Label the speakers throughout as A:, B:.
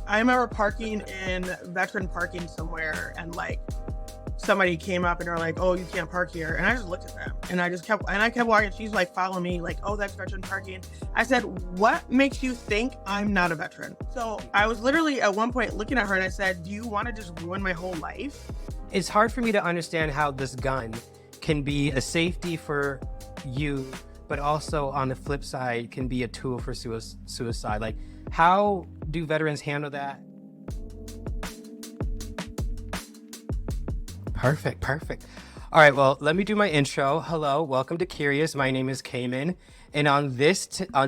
A: I remember parking in veteran parking somewhere, and like somebody came up and they're like, "Oh, you can't park here," and I just looked at them and I kept walking. She's like, "Follow me," like, "Oh, that's veteran parking." I said, "What makes you think I'm not a veteran?" So I was literally at one point looking at her and I said, "Do you want to just ruin my whole life?"
B: It's hard for me to understand how this gun can be a safety for you, but also on the flip side can be a tool for suicide. Like, how do veterans handle that? Perfect. All right, well, let me do my intro. Hello, welcome to Kurious. My name is Cayman, and on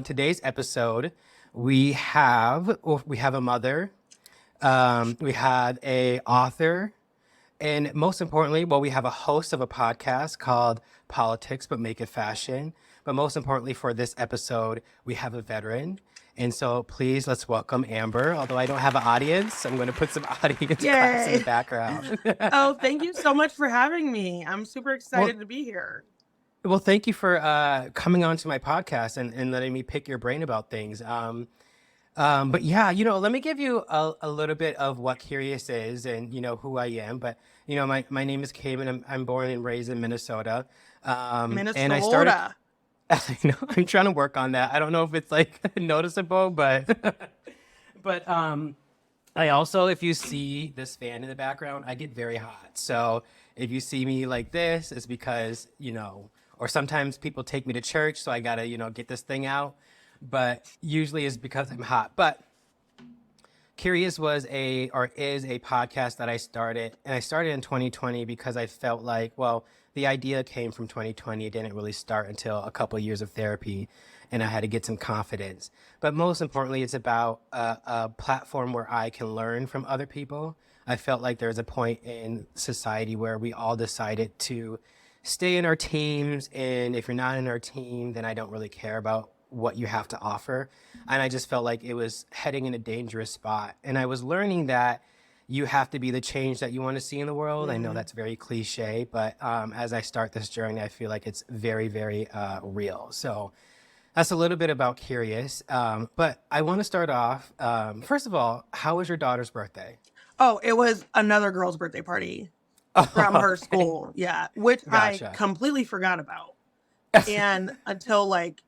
B: today's episode, we have a mother, we have a author, and most importantly, well, we have a host of a podcast called Politics But Make It Fashion. But most importantly, for this episode, we have a veteran. And so please, let's welcome Amber. Although I don't have an audience, I'm going to put some audience claps in the
A: Yay.
B: background.
A: Oh, thank you so much for having me. I'm super
B: Well,
A: excited to be here.
B: well, thank you for coming on to my podcast and letting me pick your brain about things. But yeah, let me give you a little bit of what Curious is and, who I am. But, my name is Cayman. I'm born and raised in Minnesota. And I started,
A: Minnesota.
B: I'm trying to work on that. I don't know if it's like noticeable, but, but I also, if you see this fan in the background, I get very hot. So if you see me like this, it's because, or sometimes people take me to church. So I got to, get this thing out. But usually it's because I'm hot. But Curious is a podcast that I started, and I started in 2020 because I felt like, well, the idea came from 2020. It didn't really start until a couple of years of therapy, and I had to get some confidence. But most importantly, it's about a platform where I can learn from other people. I felt like there's a point in society where we all decided to stay in our teams, and if you're not in our team, then I don't really care about what you have to offer. And I just felt like it was heading in a dangerous spot. And I was learning that you have to be the change that you want to see in the world. I know
A: Mhm.
B: that's very cliche, but as I start this journey, I feel like it's very, very real. So that's a little bit about Curious. But I want to start off. First of all, how was your daughter's birthday?
A: Oh, it was another girl's birthday party from
B: Oh,
A: her
B: okay.
A: school. Yeah, which I
B: Gotcha.
A: completely forgot about. And until like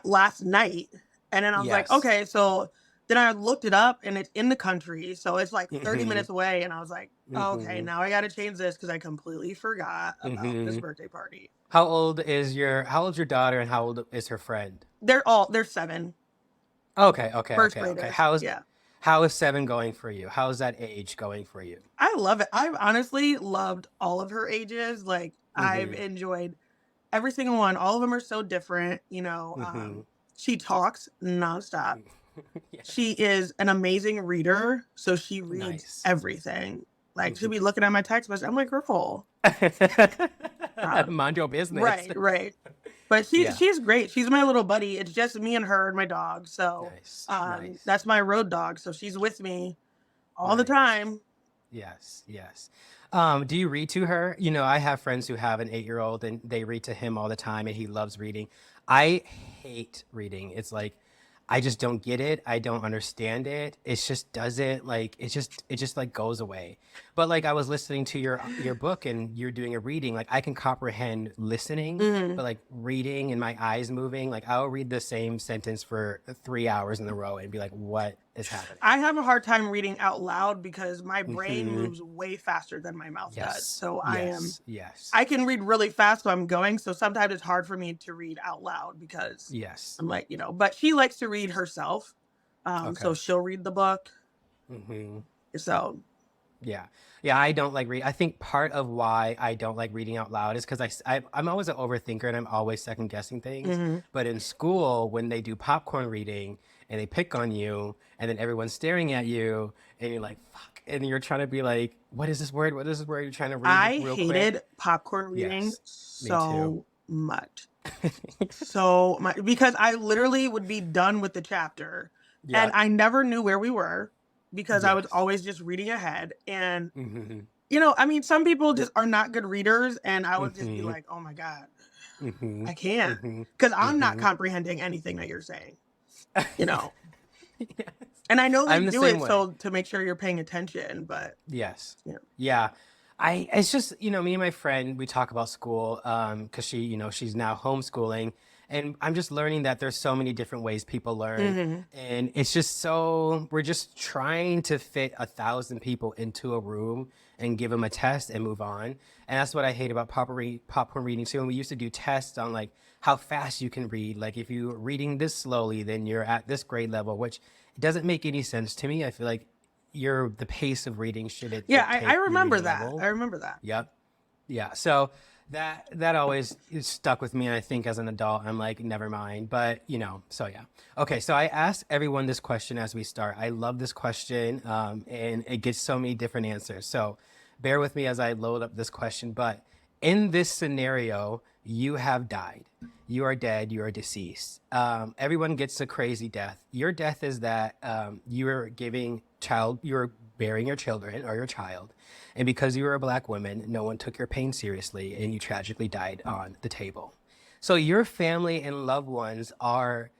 A: last night, and then I was like,
B: Yes.
A: okay, so then I looked it up and it's in the country, so it's like 30
B: hmm
A: minutes away, and I was like, oh, okay,
B: hmm
A: now I got to change this because I completely forgot about this
B: hmm
A: birthday party.
B: How old's your daughter and how old is her friend?
A: They're 7,
B: Okay, okay,
A: first
B: okay, okay.
A: graders. Yeah,
B: How is 7 going for you? How's that age going for you?
A: I love it. I've honestly loved all of her ages. Like, I've
B: Mm-hmm.
A: enjoyed every single one. All of them are so different.
B: Mm-hmm.
A: She talks nonstop.
B: Yes.
A: She is an amazing reader, so she reads
B: Nice.
A: everything. Like, she'll
B: Mm-hmm.
A: be looking at my text message. I'm like, girl, stop.
B: Mind your business.
A: Right. But
B: Yeah.
A: she's great. She's my little buddy. It's just me and her and my dog. So
B: Nice. Nice.
A: that's my road dog. So she's with me all the
B: Nice.
A: time.
B: Yes. Yes. Do you read to her? I have friends who have an 8-year-old and they read to him all the time and he loves reading. I hate reading. It's like I just don't get it. I don't understand it. It just doesn't like it just like goes away. But like I was listening to your book and you're doing a reading, like I can comprehend listening,
A: Mhm.
B: but like reading and my eyes moving, like I'll read the same sentence for 3 hours in a row and be like, what is happening?
A: I have a hard time reading out loud because my brain
B: hmm
A: moves way faster than my mouth does.
B: Yes.
A: So
B: Yes. Yes.
A: I can read really fast, so I'm going. So sometimes it's hard for me to read out loud because
B: Yes.
A: I'm like, but she likes to read herself. So
B: Okay.
A: she'll read the book.
B: hmm
A: So,
B: Yeah. Yeah, I don't like read. I think part of why I don't like reading out loud is because I'm always an overthinker and I'm always second guessing things.
A: mhm.
B: But in school, when they do popcorn reading and they pick on you and then everyone's staring at you and you're like, fuck. And you're trying to be like, what is this word? What is this word? You're trying to read
A: I
B: real quick.
A: hated popcorn reading
B: Yes, me too.
A: so much. So much because I literally would be done with the chapter and
B: Yep.
A: I never knew where we were because I was
B: Yes.
A: always just reading ahead. And,
B: hmm
A: I mean, some people just are not good readers. And I would just be
B: hmm
A: like, oh my God,
B: hmm
A: I can't
B: hmm
A: because I'm not
B: hmm
A: comprehending anything that you're saying, you know?
B: Yes.
A: And I know they
B: I'm the
A: do
B: same
A: it
B: way.
A: so to make sure you're paying attention, but
B: Yes.
A: yeah.
B: Yeah. It's just, me and my friend, we talk about school, because she's now homeschooling. And I'm just learning that there's so many different ways people learn.
A: Hmm.
B: And it's just we're just trying to fit 1,000 people into a room and give them a test and move on. And that's what I hate about popcorn reading too. And we used to do tests on like how fast you can read. Like if you're reading this slowly, then you're at this grade level, which doesn't make any sense to me. I feel like the pace of reading should
A: Yeah, I
B: dictate your
A: remember
B: reading
A: that. I
B: level.
A: remember that.
B: Yep. Yeah. So that always is stuck with me. And I think as an adult, I'm like, never mind. But so yeah. Okay. So I asked everyone this question as we start. I love this question, and it gets so many different answers. So bear with me as I load up this question. But in this scenario, you have died. You are dead. You are deceased. Everyone gets a crazy death. Your death is that you're burying your children or your child. And because you were a Black woman, no one took your pain seriously and you tragically died on the table. So your family and loved ones are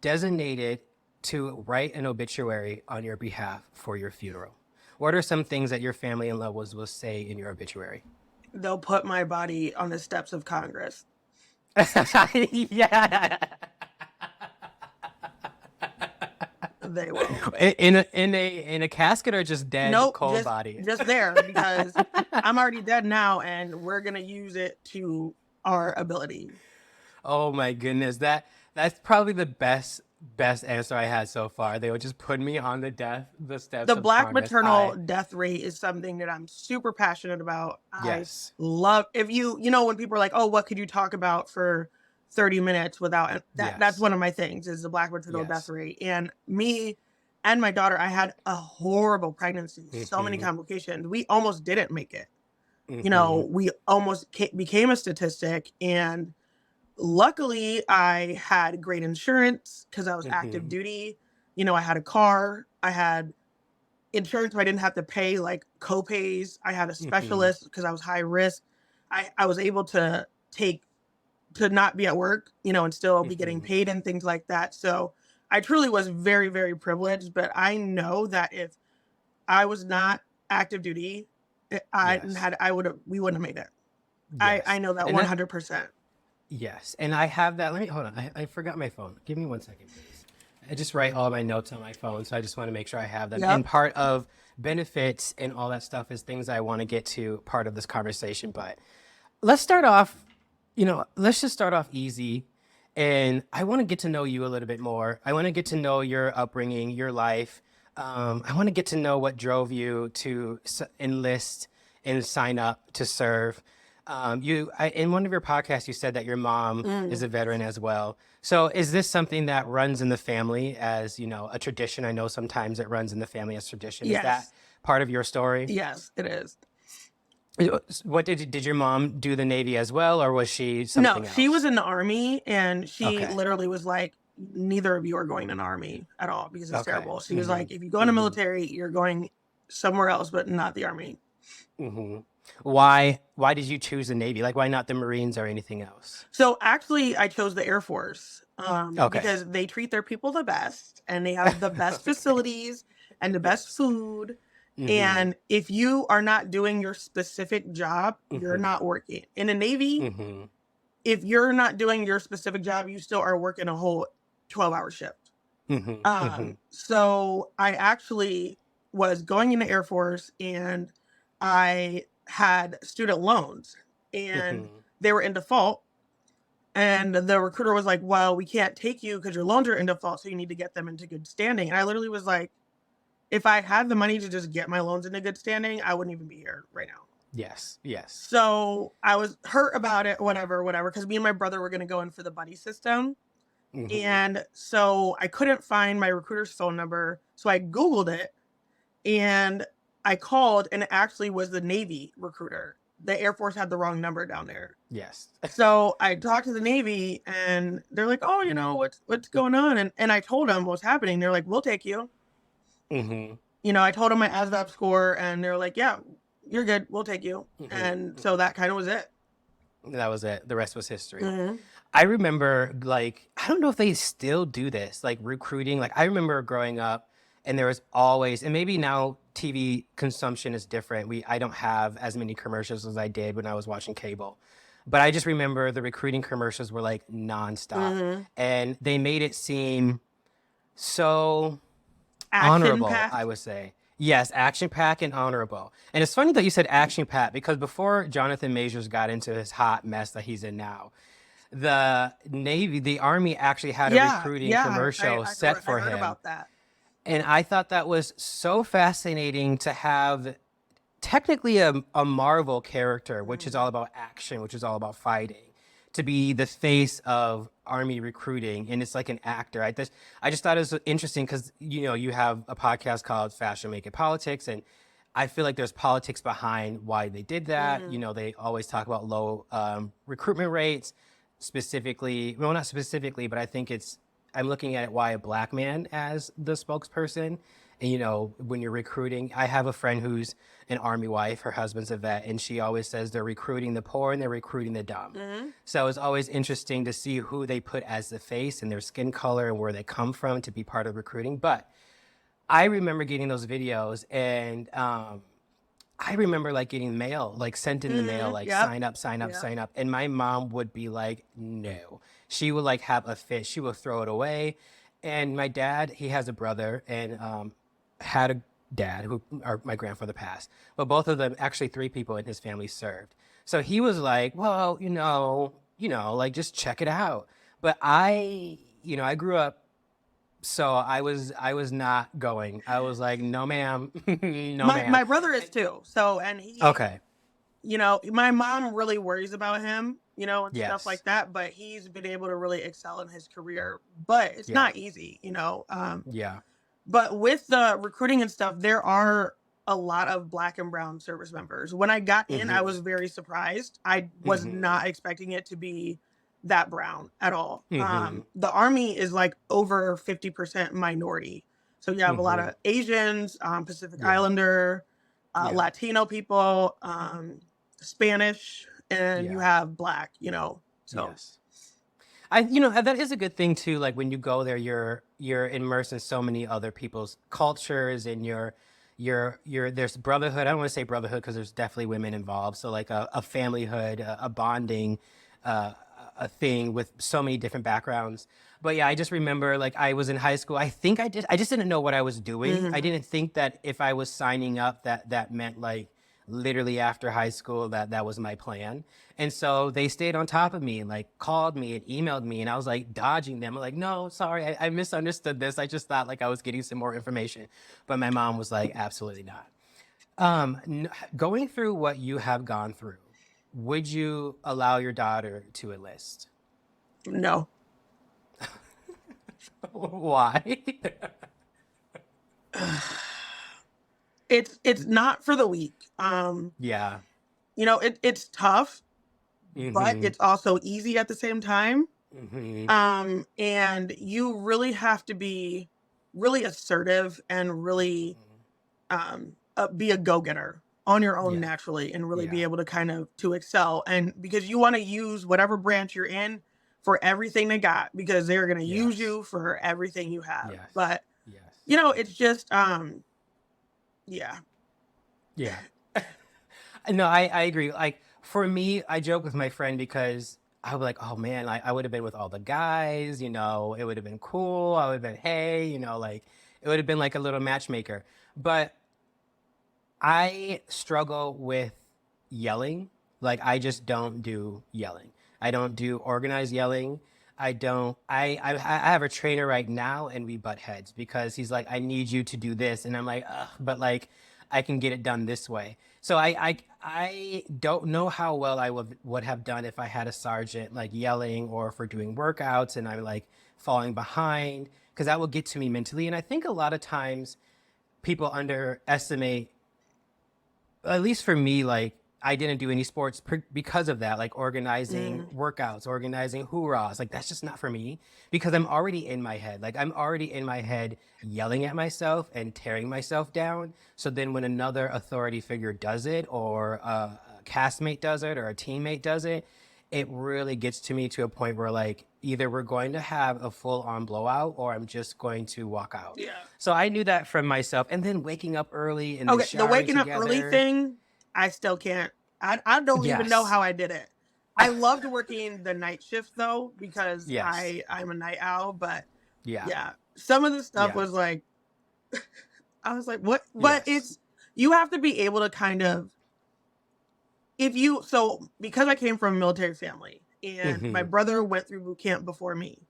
B: designated to write an obituary on your behalf for your funeral. What are some things that your family and loved ones will say in your obituary?
A: They'll put my body on the steps of Congress.
B: Yeah.
A: They will.
B: In a casket or just dead
A: Nope,
B: cold body?
A: just there because I'm already dead now, and we're gonna use it to our ability.
B: Oh my goodness, that's probably the best answer I had so far. They would just put me on the steps
A: The
B: of
A: Black
B: Congress.
A: maternal death rate is something that I'm super passionate about. I
B: Yes,
A: love if when people are like, "Oh, what could you talk about for 30 minutes without that's
B: yes,
A: one of my things is the Black maternal death
B: yes.
A: rate. And me and my daughter, I had a horrible pregnancy, so many
B: Mm-hmm,
A: complications. We almost didn't make it.
B: mm-hmm,
A: We almost became a statistic, and luckily I had great insurance because I was active
B: mm-hmm,
A: duty. I had a car, I had insurance, so I didn't have to pay like co-pays. I had a
B: mm-hmm,
A: specialist because I was high risk. I was able to not be at work, and still be getting
B: mm-hmm.
A: paid and things like that. So I truly was very, very privileged. But I know that if I was not active duty,
B: Yes,
A: I would have we wouldn't have made it. I
B: yes,
A: know that
B: and that
A: 100%.
B: yes, and I have that. Let me hold on. I forgot my phone. Give me 1 second, please. I just write all my notes on my phone, so I just want to make sure I have them. And
A: Yep.
B: part of benefits and all that stuff is things I want to get to part of this conversation. But let's start off, let's just start off easy. And I want to get to know you a little bit more. I want to get to know your upbringing, your life. I want to get to know what drove you to enlist and sign up to serve. In one of your podcasts, you said that your mom is
A: Mm.
B: a veteran as well. So is this something that runs in the family as, a tradition? I know sometimes it runs in the family as tradition. Is that
A: Yes.
B: part of your story?
A: Yes, it is.
B: What did your mom do the Navy as well, or was she
A: No,
B: something
A: she was
B: else?
A: in the army, and she
B: Okay.
A: literally was like, neither of you are going in the army at all because it's
B: Okay.
A: terrible. She was
B: Mm-hmm.
A: like, if you go in the
B: Mm-hmm.
A: military, you're going somewhere else, but not the army.
B: Mm-hmm. Why did you choose the Navy? Like, why not the Marines or anything else?
A: So actually, I chose the Air Force
B: Okay.
A: because they treat their people the best, and they have the best facilities and the best food.
B: Mm-hmm.
A: And if you are not doing your specific job, you're
B: Mm-hmm.
A: not working. In the Navy,
B: Mm-hmm.
A: if you're not doing your specific job, you still are working a whole 12-hour shift.
B: Mm-hmm. Mm-hmm.
A: So I actually was going into Air Force, and I had student loans, and
B: Mm-hmm.
A: they were in default. And the recruiter was like, well, we can't take you because your loans are in default, so you need to get them into good standing. And I literally was like, if I had the money to just get my loans into good standing, I wouldn't even be here right now.
B: Yes. Yes.
A: So I was hurt about it, whatever, because me and my brother were going to go in for the buddy system.
B: Mm-hmm.
A: And so I couldn't find my recruiter's phone number. So I Googled it, and I called, and it actually was the Navy recruiter. The Air Force had the wrong number down there.
B: Yes.
A: So I talked to the Navy, and they're like, oh, what's going on? And I told them what's happening. They're like, we'll take you.
B: Mm-hmm.
A: I told them my ASVAB score, and they're like, yeah, you're good. We'll take you. And
B: Mm-hmm.
A: so that kind of was it.
B: That was it. The rest was history.
A: Mm-hmm.
B: I remember, like, I don't know if they still do this, like recruiting. Like, I remember growing up And there was always, and maybe now TV consumption is different. I don't have as many commercials as I did when I was watching cable. But I just remember the recruiting commercials were like nonstop.
A: Mm-hmm.
B: And they made it seem so
A: Action
B: honorable, I
A: packed.
B: would say. Yes, action packed and honorable. And it's funny that you said action packed because before Jonathan Majors got into his hot mess that he's in now, the Army actually had a
A: Yeah,
B: recruiting
A: yeah.
B: commercial set
A: I
B: for
A: heard
B: him.
A: about that.
B: And I thought that was so fascinating to have technically a Marvel character, which is all
A: Mm-hmm.
B: about action, which is all about fighting, to be the face of Army recruiting. And it's like an actor. I just thought it was interesting because, you have a podcast called Fashion Make It Politics. And I feel like there's politics behind why they did that.
A: Mm-hmm.
B: They always talk about low recruitment rates, specifically, well, not specifically, but I think I'm looking at it why a black man as the spokesperson. And, when you're recruiting, I have a friend who's an Army wife, her husband's a vet, and she always says they're recruiting the poor and they're recruiting the dumb.
A: Mm-hmm.
B: So it's always interesting to see who they put as the face and their skin color and where they come from to be part of recruiting. But I remember getting those videos and I remember like getting mail, like sent in the mail,
A: Mm-hmm.
B: like
A: Yep.
B: sign up, sign up,
A: Yep.
B: sign up. And my mom would be like, no. She would like have a fit. She would throw it away. And my dad, he has a brother and had a dad who, or my grandfather passed. But both of them, actually 3 people in his family served. So he was like, well, like just check it out. But I grew up, so I was not going. I was like, no, ma'am, no, ma'am.
A: My brother is too. So, and he,
B: Okay.
A: my mom really worries about him, and stuff
B: Yes.
A: like that, but he's been able to really excel in his career, but it's
B: Yeah.
A: not easy.
B: Yeah.
A: But with the recruiting and stuff, there are a lot of black and brown service members. When I got in, I
B: Mm-hmm.
A: was very surprised. I was
B: Mm-hmm.
A: not expecting it to be that brown at all.
B: Mm-hmm.
A: The army is like over 50% minority. So you have a lot
B: Mm-hmm.
A: of Asians, Pacific
B: Yeah.
A: Islander,
B: Yeah.
A: Latino people, Spanish, and you
B: Yeah.
A: have black. So
B: Yes. That is a good thing too. Like when you go there, you're immersed in so many other people's cultures, and there's brotherhood. I don't want to say brotherhood because there's definitely women involved. So like a familyhood, a bonding, uh, a thing with so many different backgrounds. But yeah, I just remember like I was in high school. I just didn't know what I was doing. I
A: mhm.
B: didn't think that if I was signing up that meant like literally after high school that was my plan. And so they stayed on top of me and like called me and emailed me, and I was like dodging them. I'm like, no, sorry, I misunderstood this. I just thought like I was getting some more information. But my mom was like, absolutely not. Going through what you have gone through, would you allow your daughter to enlist?
A: No.
B: Why?
A: It's not for the weak.
B: Yeah.
A: It's tough, but
B: Mm-hmm.
A: it's also easy at the same time.
B: Mm-hmm.
A: And you really have to be really assertive and really be a go-getter on your own
B: Yeah.
A: naturally and really be
B: Yeah.
A: able to kind of to excel, and because you want to use whatever branch you're in for everything they got, because they're going to use
B: Yes.
A: you for everything you have.
B: Yes.
A: But
B: Yes.
A: it's just yeah.
B: Yeah. No, I agree. Like for me, I joke with my friend because I would like, oh man, I would have been with all the guys, it would have been cool. I would have been, hey, like it would have been like a little matchmaker. But I struggle with yelling. Like I just don't do yelling. I don't do organized yelling. I don't. I have a trainer right now, and we butt heads because he's like, I need you to do this, and I'm like, ugh, but like, I can get it done this way. So I don't know how well I would have done if I had a sergeant like yelling or for doing workouts and I'm like falling behind because that will get to me mentally. And I think a lot of times people underestimate, at least for me, like I didn't do any sports because of that, like organizing
A: Mm.
B: workouts, organizing hoorahs. Like that's just not for me because I'm already in my head. Like I'm already in my head yelling at myself and tearing myself down. So then when another authority figure does it or a castmate does it or a teammate does it, it really gets to me to a point where like either we're going to have a full on blowout or I'm just going to walk out.
A: Yeah.
B: So I knew that from myself. And then waking up early and then
A: Okay, the
B: showering
A: waking up early
B: together.
A: thing, I still can't. I don't even know
B: Yes.
A: how I did it. I loved working the night shift though because
B: Yes.
A: I'm a night owl, but
B: Yeah.
A: yeah, some of the stuff
B: Yeah.
A: was like I was like, what? But
B: Yes.
A: it's you have to be able to kind of if you so because I came from a military family and my
B: Mm-hmm.
A: brother went through boot camp before me.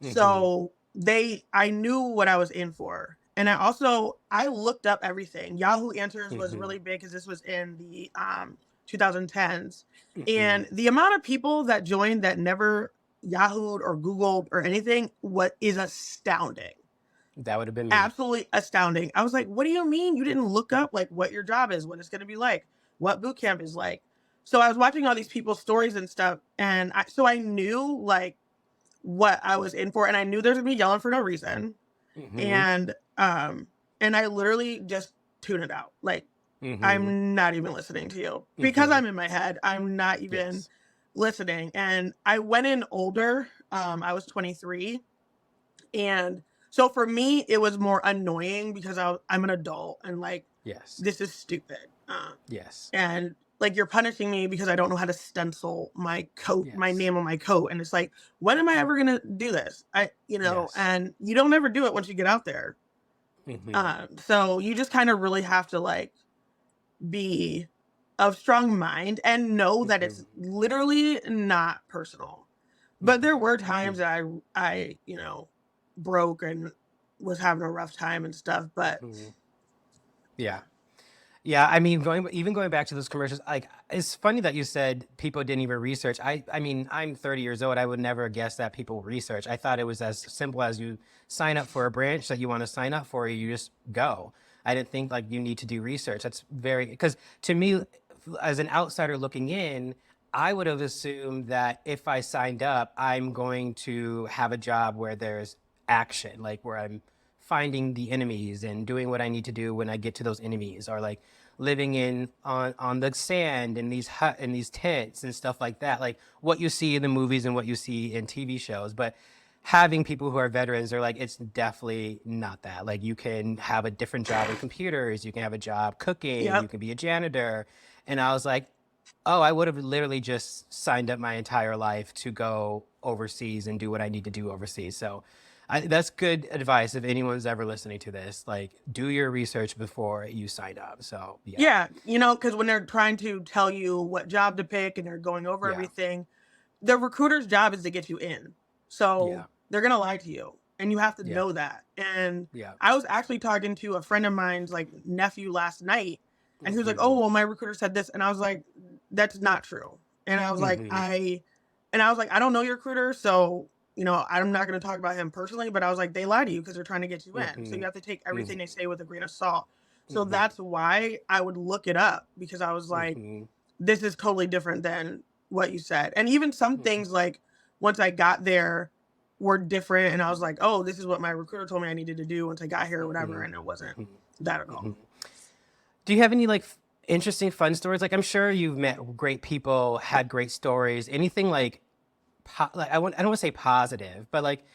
B: Mm-hmm.
A: So I knew what I was in for. And I looked up everything. Yahoo Answers was
B: Mm-hmm.
A: really big because this was in the 2010s.
B: Mm-hmm.
A: And the amount of people that joined that never Yahooed or Googled or anything, what is astounding.
B: That would have been me.
A: Absolutely astounding. I was like, what do you mean you didn't look up like what your job is, what it's gonna be like, what boot camp is like? So I was watching all these people's stories and stuff, and I knew like what I was in for, and I knew there's gonna be yelling for no reason,
B: Mm-hmm.
A: and I literally just tune it out. Like
B: Mm-hmm.
A: I'm not even listening to you because
B: Mm-hmm.
A: I'm in my head. I'm not even
B: Yes.
A: listening. And I went in older. I was 23, and so for me, it was more annoying because I'm an adult and like
B: Yes.
A: this is stupid.
B: Yes.
A: And like you're punishing me because I don't know how to stencil my coat, my
B: Yes.
A: name on my coat, and it's like, when am I ever gonna do this?
B: Yes.
A: And you don't ever do it once you get out there.
B: Mm-hmm.
A: So you just kind of really have to like be of strong mind and know that
B: Mm-hmm.
A: it's literally not personal. But there were times that I broke and was having a rough time and stuff. But
B: Mm-hmm. Yeah. Yeah, I mean, going back to those commercials, like it's funny that you said people didn't even research. I mean, I'm 30 years old. I would never guess that people research. I thought it was as simple as you sign up for a branch that you want to sign up for, you just go. I didn't think like you need to do research. That's very because to me, as an outsider looking in, I would have assumed that if I signed up, I'm going to have a job where there's action, like where I'm finding the enemies and doing what I need to do when I get to those enemies, or like living in on the sand in these tents and stuff like that, like what you see in the movies and what you see in TV shows. But having people who are veterans are like, it's definitely not that. Like you can have a different job in computers, you can have a job cooking, you
A: yep,
B: can be a janitor. And I was like, oh, I would have literally just signed up my entire life to go overseas and do what I need to do overseas. So that's good advice if anyone's ever listening to this. Like, do your research before you sign up. So, yeah.
A: yeah, because when they're trying to tell you what job to pick and they're going over
B: Yeah.
A: everything, the recruiter's job is to get you in. So
B: Yeah.
A: they're gonna lie to you, and you have to
B: Yeah.
A: know that. And
B: Yeah.
A: I was actually talking to a friend of mine's like nephew last night, and he was like,
B: Mm-hmm.
A: "Oh, well, my recruiter said this," and I was like, "That's not true." And I was like,
B: Mm-hmm.
A: I don't know your recruiter, so I'm not gonna talk about him personally, but I was like, they lie to you because they're trying to get you in, so
B: Mm-hmm.
A: you have to take
B: Mm-hmm.
A: everything they say with a grain of salt. So
B: Mm-hmm.
A: that's why I would look it up because I was like,
B: Mm-hmm.
A: this is totally different than what you said. And even some things like once I got there were different and I was like, oh, this is what my recruiter told me I needed to do once I got here or whatever. And it wasn't
B: Mm-hmm.
A: that at
B: Mm-hmm.
A: all.
B: Do you have any like interesting, fun stories? Like, I'm sure you've met great people, had great stories. Anything like, I don't want to say positive, but like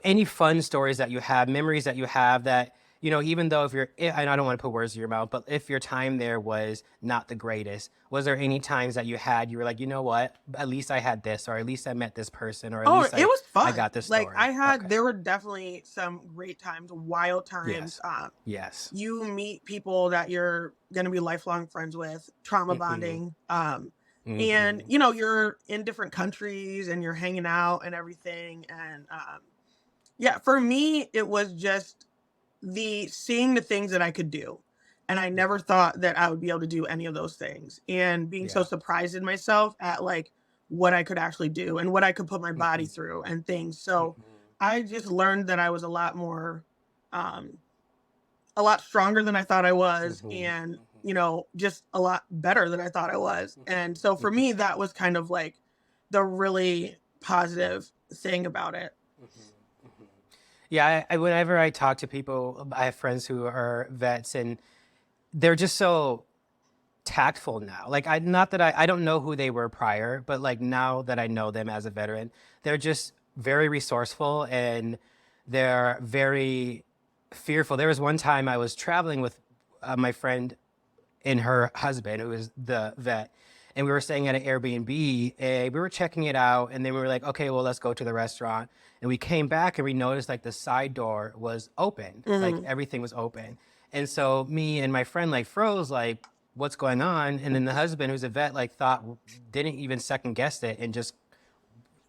B: any fun stories that you have, memories that you have that, even though if you're, and I don't want to put words in your mouth, but if your time there was not the greatest, was there any times that you were like, you know what, at least I had this, or at least I met this person, or at
A: Oh,
B: least
A: it was
B: I
A: fun.
B: got this
A: Like
B: story? Okay.
A: there were definitely some great times, wild times.
B: Yes. Yes.
A: You meet people that you're going to be lifelong friends with, trauma
B: Mm-hmm.
A: bonding. And
B: Mm-hmm.
A: you're in different countries and you're hanging out and everything. And, yeah, for me, it was just seeing the things that I could do. And I never
B: Yeah.
A: thought that I would be able to do any of those things. And being so
B: Yeah.
A: surprised in myself at like what I could actually do and what I could put my body
B: Mm-hmm.
A: through and things. So I just learned that I was um, a lot stronger than I thought I was,
B: Mm-hmm.
A: and just a lot better than I thought I was. And so for
B: Mm-hmm.
A: me, that was kind of like the really positive thing about it.
B: Mm-hmm. Yeah, whenever I talk to people, I have friends who are vets, and they're just so tactful now. Like not that I don't know who they were prior, but like now that I know them as a veteran, they're just very resourceful and they're very fearful. There was one time I was traveling with my friend and her husband, who was the vet, and we were staying at an Airbnb and we were checking it out, and then we were like, okay, well, let's go to the restaurant. And we came back and we noticed like the side door was open, like
A: Mm-hmm.
B: everything was open. And so me and my friend like froze, like, what's going on? And then the husband, who's a vet, like thought, didn't even second guess it and just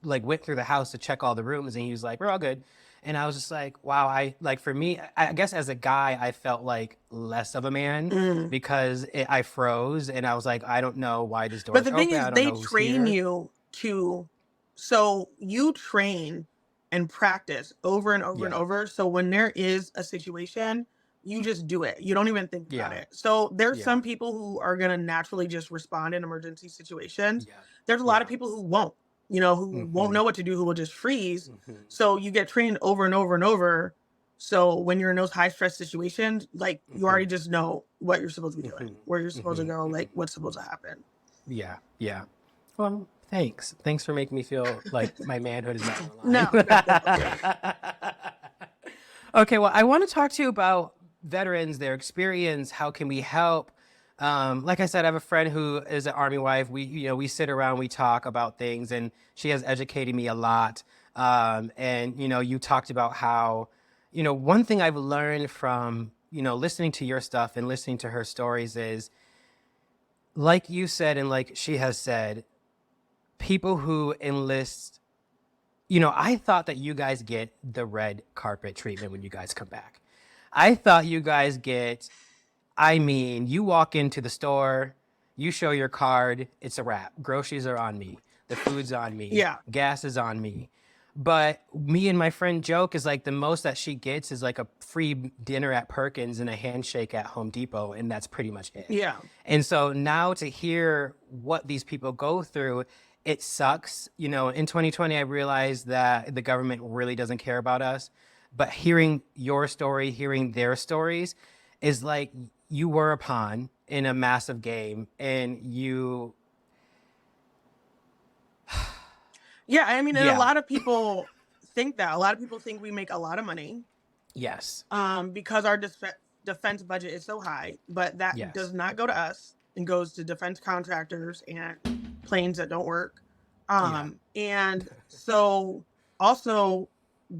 B: like went through the house to check all the rooms, and he was like, we're all good. And I was just like, wow, I like, for me, I guess as a guy, I felt like less of a man
A: Mm.
B: because I froze and I was like, I don't know why this door
A: But
B: is
A: the thing
B: open.
A: is,
B: I don't
A: they
B: know who's
A: train
B: here.
A: you to, so you train and practice over and over and
B: Yeah.
A: over. So when there is a situation, you just do it. You don't even think about
B: Yeah.
A: it. So there's
B: Yeah.
A: some people who are going to naturally just respond in emergency situations.
B: Yeah.
A: There's a lot of
B: Yeah.
A: people who won't, you know, who won't
B: Mm-hmm.
A: know what to do, who will just freeze.
B: Mm-hmm.
A: So you get trained over and over and over. So when you're in those high stress situations, like you
B: Mm-hmm.
A: already just know what you're supposed to be doing, where you're
B: Mm-hmm.
A: supposed to
B: Mm-hmm.
A: go,
B: Mm-hmm.
A: like what's supposed to happen.
B: Yeah. Yeah. Well, thanks. Thanks for making me feel like my manhood is not on
A: No, no, no. Yeah.
B: the line. Okay, well, I want to talk to you about veterans, their experience. How can we help? Like I said, I have a friend who is an army wife. We sit around, we talk about things, and she has educated me a lot. And you talked about how, one thing I've learned from listening to your stuff and listening to her stories is, like you said, and like she has said, people who enlist. I thought that you guys get the red carpet treatment when you guys come back. I thought you guys get, I mean, you walk into the store, you show your card, it's a wrap. Groceries are on me, the food's on me,
A: Yeah.
B: gas is on me. But me and my friend joke is like the most that she gets is like a free dinner at Perkins and a handshake at Home Depot, and that's pretty much it.
A: Yeah.
B: And so now to hear what these people go through, it sucks. In 2020, I realized that the government really doesn't care about us. But hearing your story, hearing their stories is like you were a pawn in a massive game and you,
A: Yeah. I mean, and a
B: yeah,
A: lot of people think that. A lot of people think we make a lot of money
B: yes,
A: because our defense budget is so high, but that does
B: yes.
A: not go to us and goes to defense contractors and planes that don't work.
B: Yeah.
A: And so also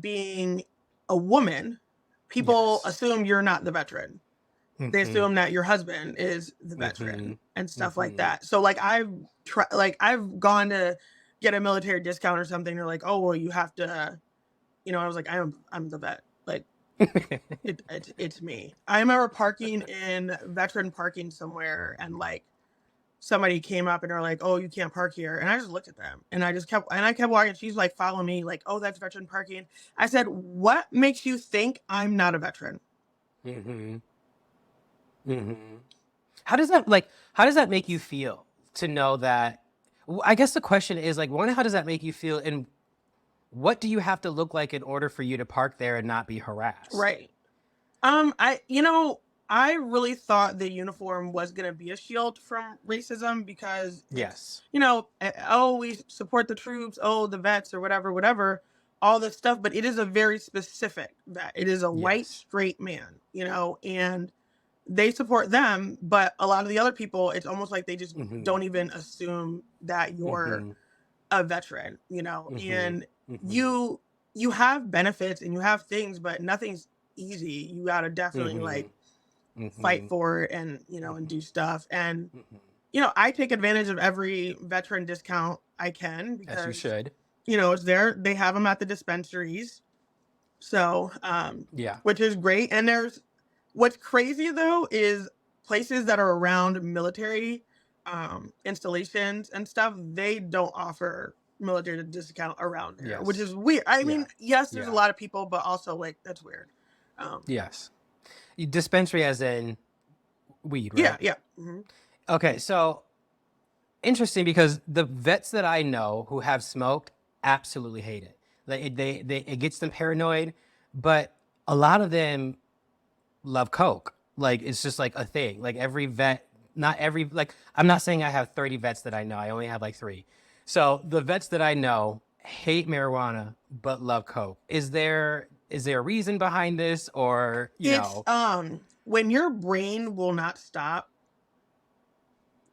A: being a woman, people
B: Yes.
A: assume you're not the veteran. They
B: Mm-hmm.
A: assume that your husband is the
B: Mm-hmm.
A: veteran and stuff like
B: Mm-hmm.
A: that. So like I've gone to get a military discount or something. They're like, oh well, you have to, I was like, I'm the vet. Like it's me. I remember parking in veteran parking somewhere, and like somebody came up and they're like, oh, you can't park here, and I just looked at them and I kept walking. She's like, follow me, like, oh, that's veteran parking. I said, what makes you think I'm not a veteran?
B: Mm-hmm. Mm-hmm. How does that make you feel to know that? I guess the question is like, one, how does that make you feel, and what do you have to look like in order for you to park there and not be harassed?
A: Right. I really thought the uniform was gonna be a shield from racism because it's,
B: Yes.
A: oh, we support the troops, oh, the vets or whatever, whatever, all this stuff, but it is a very specific vet. It is a white
B: Yes.
A: straight man, and they support them, but a lot of the other people, it's almost like they just
B: Mm-hmm.
A: don't even assume that you're
B: Mm-hmm.
A: a veteran,
B: Mm-hmm.
A: and
B: Mm-hmm.
A: you have benefits and you have things, but nothing's easy. You gotta definitely
B: Mm-hmm.
A: like fight
B: Mm-hmm.
A: for it and and
B: Mm-hmm.
A: do stuff. And
B: Mm-hmm.
A: I take advantage of every veteran discount I can
B: As you
A: because
B: should.
A: it's there. They have them at the dispensaries, so
B: Yeah.
A: which is great. And there's what's crazy though is places that are around military installations and stuff, they don't offer military discount around there, which
B: Yes.
A: is weird. I
B: Yeah.
A: mean, yes, there's a
B: Yeah.
A: lot of people, but also like that's weird. Um
B: Yes. Dispensary as in weed,
A: yeah,
B: right?
A: yeah. Hmm.
B: Okay, so interesting because the vets that I know who have smoked absolutely hate it. Like it gets them paranoid, but a lot of them love coke. Like it's just like a thing. Like every vet not every, like, I'm not saying I have 30 vets that I know. I only have like 3. So the vets that I know hate marijuana but love coke. Is there a reason behind this, or
A: It's when your brain will not stop,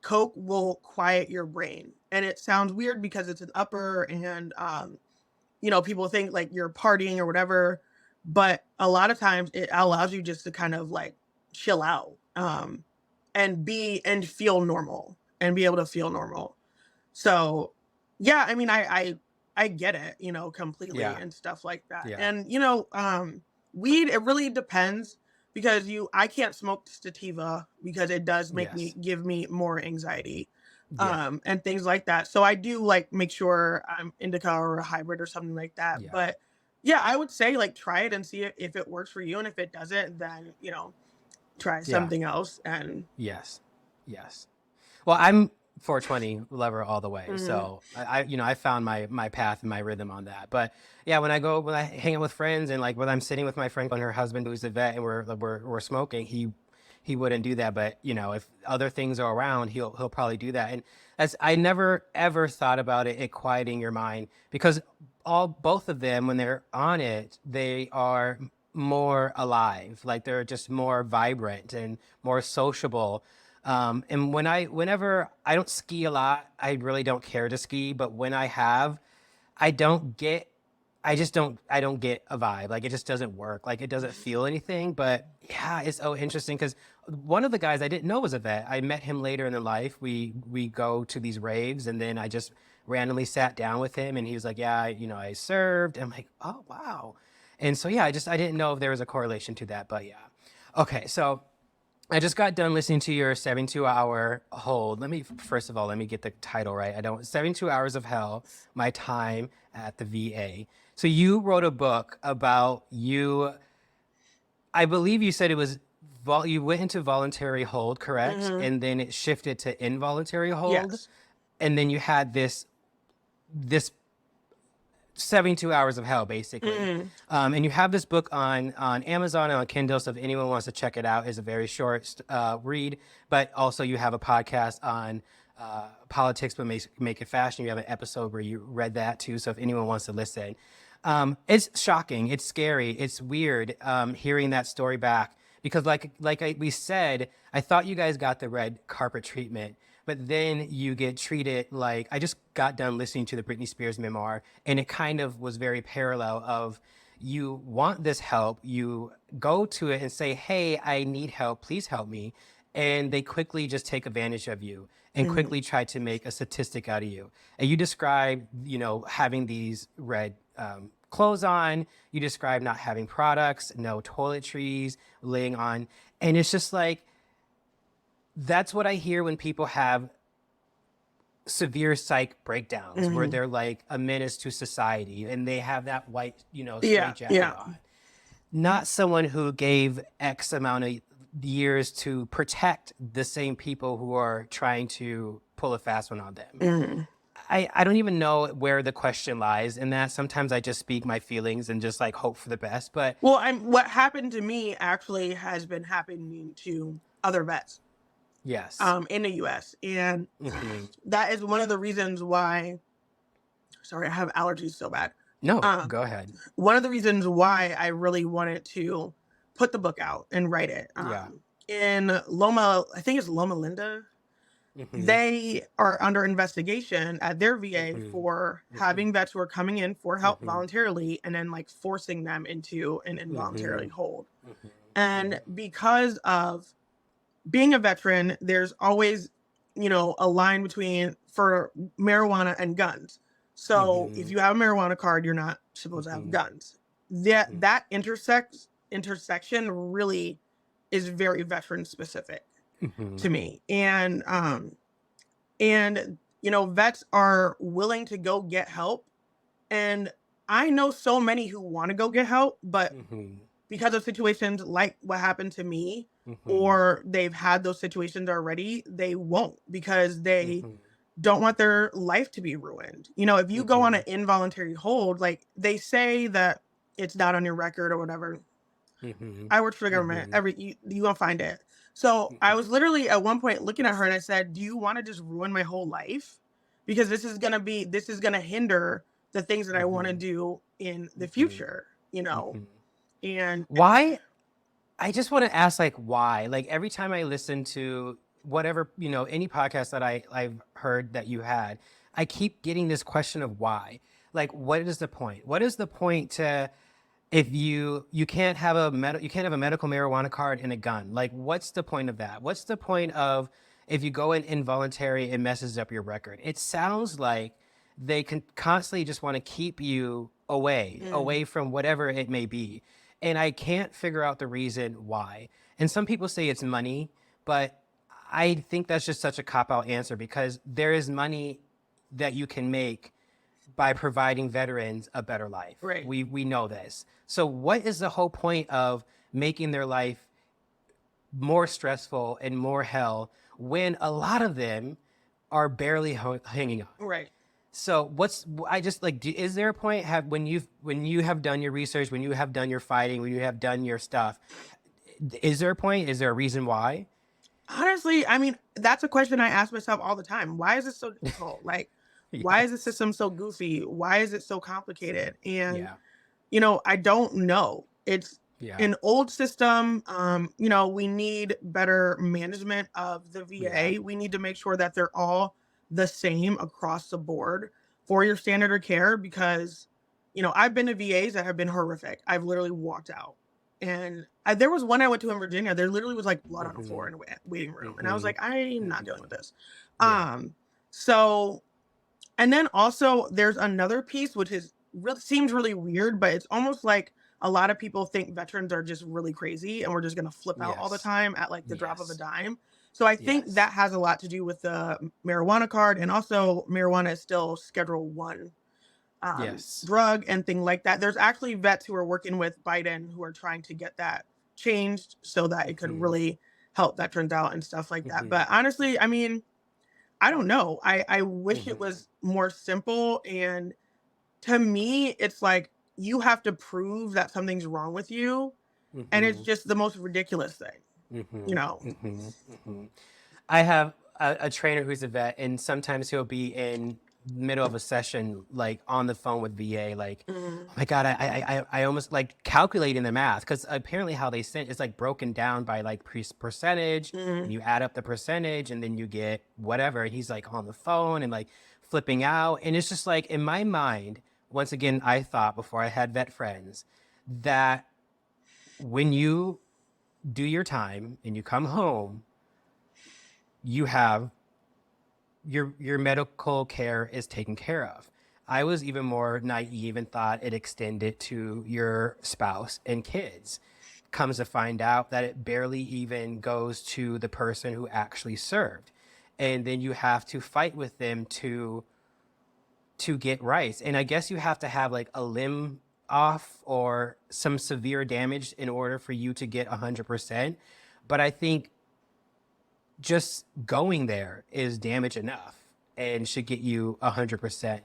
A: coke will quiet your brain. And it sounds weird because it's an upper, and people think like you're partying or whatever, but a lot of times it allows you just to kind of like chill out, and feel normal, and be able to feel normal. So yeah, I mean, I get it, completely,
B: yeah,
A: and stuff like that.
B: yeah,
A: And weed, it really depends, because you I can't smoke sativa because it does
B: yes,
A: give me more anxiety,
B: yeah,
A: and things like that. So I do like make sure I'm indica or a hybrid or something like that.
B: yeah,
A: But yeah, I would say like try it and see if it works for you, and if it doesn't, then try
B: yeah,
A: something else. And
B: yes, yes. Well, I'm 420 lover all the way,
A: mhm.
B: so I found my path and my rhythm on that. But yeah, when I hang out with friends, and like when I'm sitting with my friend and her husband who's a vet, and we're smoking, he wouldn't do that. But if other things are around, he'll probably do that. And as I never ever thought about it quieting your mind, because both of them, when they're on it, they are more alive, like they're just more vibrant and more sociable. And whenever I don't ski a lot, I really don't care to ski. But when I have, I don't get, I don't get a vibe. Like it just doesn't work. Like it doesn't feel anything. But yeah, it's so interesting because one of the guys I didn't know was a vet. I met him later in the life. We go to these raves, and then I just randomly sat down with him, and he was like, "Yeah, I served." And I'm like, "Oh wow." And so yeah, I didn't know if there was a correlation to that, but yeah. Okay, so I just got done listening to your 72-hour hold. First of all, let me get the title right. I don't, 72 Hours of Hell, My Time at the VA. So you wrote a book about I believe you said it was, you went into voluntary hold, correct?
A: Mhm.
B: And then it shifted to involuntary hold.
A: Yes.
B: And then you had this 72 hours of hell, basically.
A: Mhm.
B: And you have this book on Amazon and on Kindle, so if anyone wants to check it out, it's a very short read. But also you have a podcast on politics, but make it fashion. You have an episode where you read that too, so if anyone wants to listen. It's shocking, it's scary, it's weird, hearing that story back, because we said, I thought you guys got the red carpet treatment, but then you get treated like, I just got done listening to the Britney Spears memoir, and it kind of was very parallel of, you want this help, you go to it and say, hey, I need help, please help me. And they quickly just take advantage of you and
A: Mhm.
B: quickly try to make a statistic out of you. And you describe, having these red clothes on. You describe not having products, no toiletries, laying on. And it's just like, that's what I hear when people have severe psych breakdowns, where
A: Mhm.
B: they're like a menace to society and they have that white,
A: Yeah.
B: straight jacket
A: Yeah.
B: on. Not someone who gave X amount of years to protect the same people who are trying to pull a fast one on them.
A: Mhm.
B: I don't even know where the question lies in that. Sometimes I just speak my feelings and just like hope for the best. But
A: Well, what happened to me actually has been happening to other vets,
B: yes.
A: in the US. And
B: Hmm.
A: that is one of the reasons why, sorry, I have allergies so bad.
B: No,
A: Um,
B: go ahead.
A: One of the reasons why I really wanted to put the book out and write it,
B: Yeah.
A: in Loma, I think it's Loma Linda,
B: Hmm.
A: they are under investigation at their VA
B: Hmm.
A: for
B: Hmm.
A: having vets who are coming in for help
B: Hmm.
A: voluntarily, and then like forcing them into an
B: Hmm.
A: involuntary hold.
B: Hmm.
A: And because of being a veteran, there's always, a line between for marijuana and guns. So if
B: Hmm.
A: you have a marijuana card, you're not supposed to have
B: Hmm.
A: guns. That intersection really is very veteran specific
B: Hmm.
A: to me. And vets are willing to go get help. And I know so many who want to go get help, but
B: Hmm.
A: because of situations like what happened to me,
B: Hmm.
A: or they've had those situations already, they won't, because they
B: Hmm.
A: don't want their life to be ruined. If you go on
B: Hmm.
A: an involuntary hold, like they say that it's not on your record or whatever,
B: Mm-hmm.
A: I worked for the government.
B: Mm-hmm.
A: You gonna find it. So I was literally at one point looking at her and I said, "Do you want to just ruin my whole life? Because this is gonna hinder the things that I want to
B: Mm-hmm.
A: do in the
B: Mm-hmm.
A: future, you know?"
B: Mm-hmm.
A: And
B: Why? I just want to ask, like, why? Like, every time I listen to whatever, any podcast that I've heard that you had, I keep getting this question of why. Like, what is the point? What is the point to if you can't have you can't have a medical marijuana card and a gun? Like, what's the point of that? What's the point of if you go in involuntary, it messes up your record? It sounds like they can constantly just want to keep you
A: mm,
B: away from whatever it may be. And I can't figure out the reason why. And some people say it's money, but I think that's just such a cop out answer because there is money that you can make by providing veterans a better life.
A: right.
B: We know this. So what is the whole point of making their life more stressful and more hell when a lot of them are barely hanging on?
A: Right.
B: So I just like is there a point have when you have done your research, when you have done your fighting, when you have done your stuff, is there a point? Is there a reason why?
A: Honestly, I mean, that's a question I ask myself all the time. Why is it so difficult? Like, why is the
B: Yes.
A: system so goofy? Why is it so complicated? And,
B: Yeah.
A: I don't know. It's
B: Yeah.
A: an old system. We need better management of the
B: Yeah.
A: VA. We need to make sure that they're all the same across the board for your standard of care because, I've been to VAs that have been horrific. I've literally walked out. And there was one I went to in Virginia. There literally was like blood on the
B: Mm-hmm.
A: floor in a waiting room. And I was
B: Mm-hmm.
A: like, I'm not dealing
B: Mm-hmm.
A: with this.
B: Yeah.
A: Um, so and then also there's another piece which is really seems really weird, but it's almost like a lot of people think veterans are just really crazy and we're just gonna flip out all the
B: Yes.
A: time at like the drop of a
B: Yes.
A: dime. So I think
B: Yes.
A: that has a lot to do with the marijuana card, and also marijuana is still Schedule 1
B: Yes.
A: drug and thing like that. There's actually vets who are working with Biden who are trying to get that changed so that it could
B: Mm-hmm.
A: really help veterans out and stuff like that.
B: Mm-hmm.
A: But honestly, I mean, I don't know. I wish it
B: Mm-hmm.
A: was more simple. And to me, it's like you have to prove that something's wrong with you. And it's
B: Mm-hmm.
A: just the most ridiculous thing, you
B: Mm-hmm.
A: know?
B: Mm-hmm. Mm-hmm. I have a trainer who's a vet, and sometimes he'll be in the middle of a session, like on the phone with VA, like,
A: Mm,
B: oh my God, I almost like calculating the math because apparently how they sent it's like broken down by like percentage, and
A: mm,
B: you add up the percentage, and then you get whatever. And he's like on the phone and like flipping out, and it's just like in my mind. Once again, I thought before I had vet friends that when you do your time and you come home, you have your medical care is taken care of. I was even more naive and thought it extended to your spouse and kids. Comes to find out that it barely even goes to the person who actually served. And then you have to fight with them to get rights. And I guess you have to have like a limb off or some severe damage in order for you to get 100%. But I think just going there is damage enough and should get you 100%.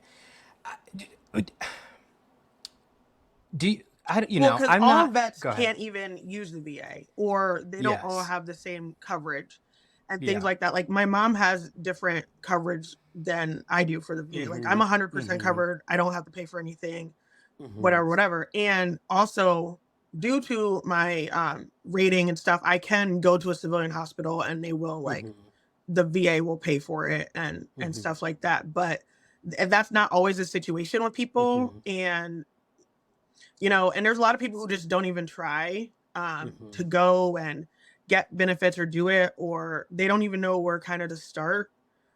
B: Do you,
A: Well, because
B: I'm
A: all
B: not,
A: vets
B: go ahead.
A: can't even use the VA, or they don't all
B: Yes.
A: have the same coverage and things
B: Yeah.
A: like that. Like my mom has different coverage than I do for the VA. Like I'm
B: Mm-hmm.
A: 100%
B: Mm-hmm.
A: covered. I don't have to pay for anything,
B: Mm-hmm.
A: whatever, whatever. And also, due to my rating and stuff, I can go to a civilian hospital and they will like
B: Mm-hmm.
A: the VA will pay for it and
B: Mm-hmm.
A: stuff like that. But that's not always the situation with people.
B: Mm-hmm.
A: And and there's a lot of people who just don't even try
B: Mm-hmm.
A: to go and get benefits or do it, or they don't even know where kind of to start.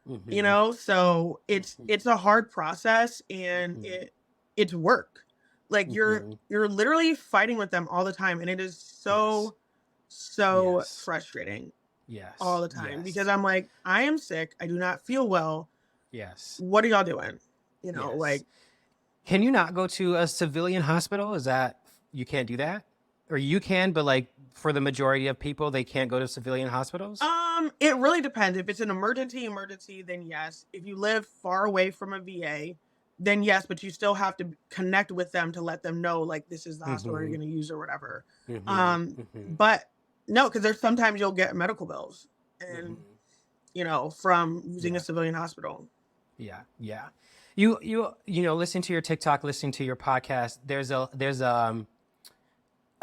B: Mm-hmm.
A: So it's a hard process, and
B: Mm-hmm.
A: it's work. Like you're
B: Mm-hmm.
A: you're literally fighting with them all the time, and it is
B: Yes.
A: so
B: Yes.
A: frustrating all
B: Yes.
A: the time because
B: Yes.
A: I'm like, I am sick, I do not feel well.
B: Yes.
A: What are y'all doing?
B: Yes.
A: Like,
B: Can you not go to a civilian hospital? Is that you can't do that? Or you can, but like for the majority of people, they can't go to civilian hospitals?
A: it really depends. If it's an emergency, then yes. If you live far away from a VA, then yes, but you still have to connect with them to let them know, like, this is the hospital you're
B: Mm-hmm.
A: going to use or whatever.
B: Mm-hmm.
A: Um,
B: Mm-hmm.
A: but no, because there's sometimes you'll get medical bills, and
B: Mm-hmm.
A: from using a
B: Yeah.
A: civilian hospital.
B: Yeah. Yeah. You listening to your TikTok, listening to your podcast, there's a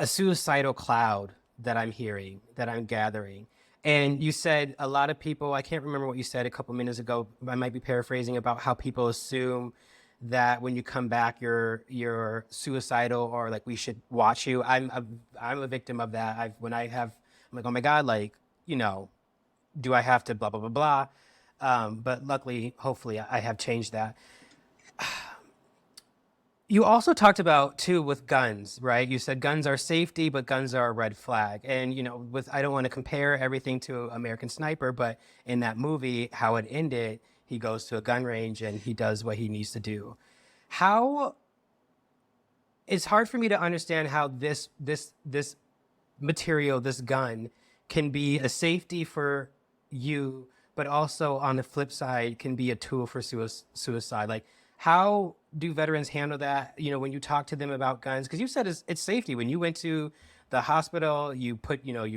B: suicidal cloud that I'm hearing, that I'm gathering. And you said a lot of people, I can't remember what you said a couple minutes ago, I might be paraphrasing, about how people assume that when you come back you're suicidal, or like we should watch you. I'm a victim of that. I'm like, oh my God, like, do I have to blah blah blah blah? But luckily, hopefully I have changed that. You also talked about too with guns, right? You said guns are safety, but guns are a red flag. And with I don't want to compare everything to American Sniper, but in that movie, how it ended, he goes to a gun range and he does what he needs to do. How It's hard for me to understand how this material, this gun, can be a safety for you, but also on the flip side can be a tool for suicide. Like, how do veterans handle that? When you talk to them about guns, because you said it's safety. When you went to the hospital, you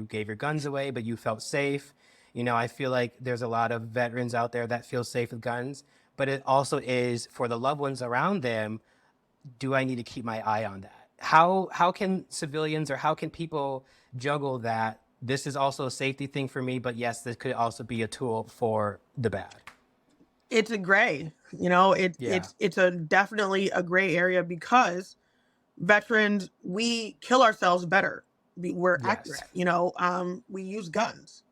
B: gave your guns away, but you felt safe. I feel like there's a lot of veterans out there that feel safe with guns, but it also is for the loved ones around them. Do I need to keep my eye on that? How can civilians, or how can people juggle that? This is also a safety thing for me, but yes, this could also be a tool for the bad.
A: It's a gray, it
B: Yeah.
A: it's a definitely a gray area, because veterans, we kill ourselves better. We're
B: Yes.
A: accurate, we use guns.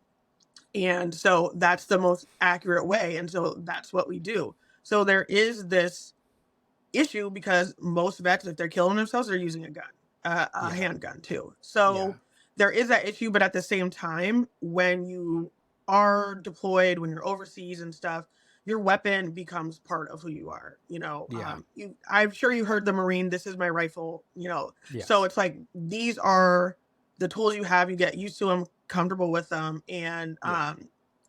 A: And so that's the most accurate way. And so that's what we do. So there is this issue, because most vets, if they're killing themselves, they're using a gun, a
B: Yeah.
A: handgun too.
B: Yeah.
A: So there is that issue. But at the same time, when you are deployed, when you're overseas and stuff, your weapon becomes part of who you are.
B: Yeah.
A: I'm sure you heard the Marine, "This is my rifle." So
B: Yes.
A: it's like, these are the tools you have. You get used to them, comfortable with them,
B: Yeah.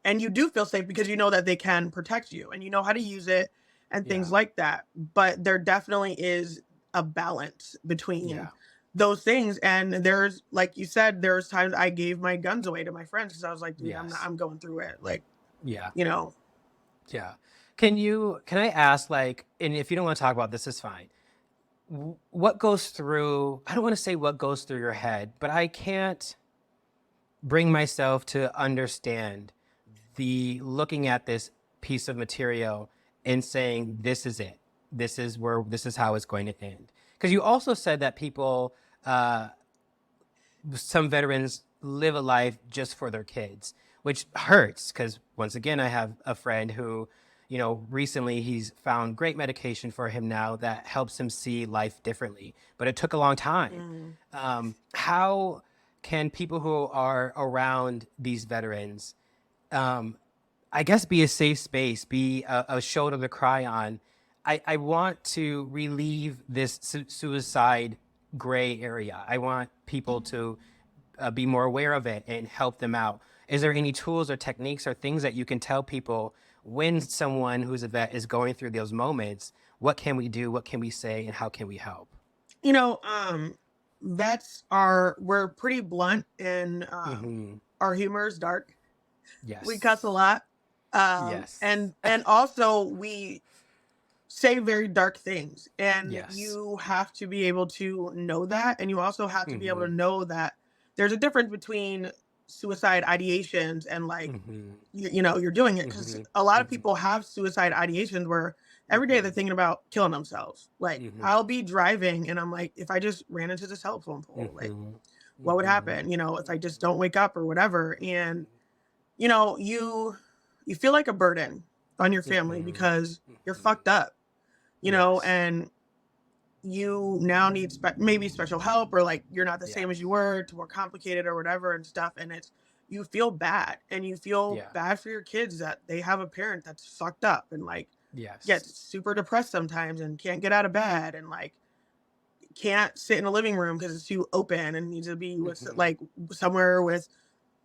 A: and you do feel safe, because you know that they can protect you, and you know how to use it, and things
B: Yeah.
A: like that. But there definitely is a balance between
B: Yeah.
A: those things. And there's, like you said, there's times I gave my guns away to my friends, because I was like, dude,
B: Yes.
A: I'm going through it. Like,
B: Yeah.
A: you know,
B: Yeah. Can I ask, like, and if you don't want to talk about this, is fine. What goes through, I don't want to say what goes through your head, but I can't bring myself to understand the looking at this piece of material and saying, this is it, this is how it's going to end. Because you also said that people, uh, some veterans live a life just for their kids, which hurts, because once again, I have a friend who, recently he's found great medication for him now that helps him see life differently, but it took a long time.
A: mm,
B: How can people who are around these veterans, um, I guess, be a safe space, be a shoulder to cry on? I want to relieve this suicide gray area. I want people to be more aware of it and help them out. Is there any tools or techniques or things that you can tell people when someone who's a vet is going through those moments? What can we do? What can we say? And how can we help?
A: you know, um, we're pretty blunt, and
B: Mm-hmm.
A: our humor is dark. We cuss a
B: Yes.
A: lot.
B: Yes.
A: And also we say very dark things, and
B: Yes.
A: you have to be able to know that. And you also have to be able to
B: Mm-hmm.
A: know that there's a difference between suicide ideations and, like,
B: Mm-hmm.
A: you're doing it, because
B: Mm-hmm.
A: a lot of
B: Mm-hmm.
A: people have suicide ideations where every day they're
B: Mm-hmm.
A: thinking about killing themselves. Like,
B: Mm-hmm.
A: I'll be driving and I'm like, if I just ran into the cell phone pole, like,
B: Mm-hmm.
A: what would
B: Mm-hmm.
A: happen, if I just don't wake up or whatever. And you know you feel like a burden on your family,
B: Mm-hmm.
A: because you're
B: Mm-hmm.
A: fucked up,
B: Yes.
A: and you now need maybe special help, or like you're not the
B: Yeah.
A: same as you were, it's more complicated or whatever and stuff. And you feel bad, and you feel
B: Yeah.
A: bad for your kids that they have a parent that's fucked up, and like
B: Yes.
A: gets super depressed sometimes, and can't get out of bed, and like can't sit in a living room because it's too open, and needs to be with,
B: Mm-hmm.
A: like, somewhere with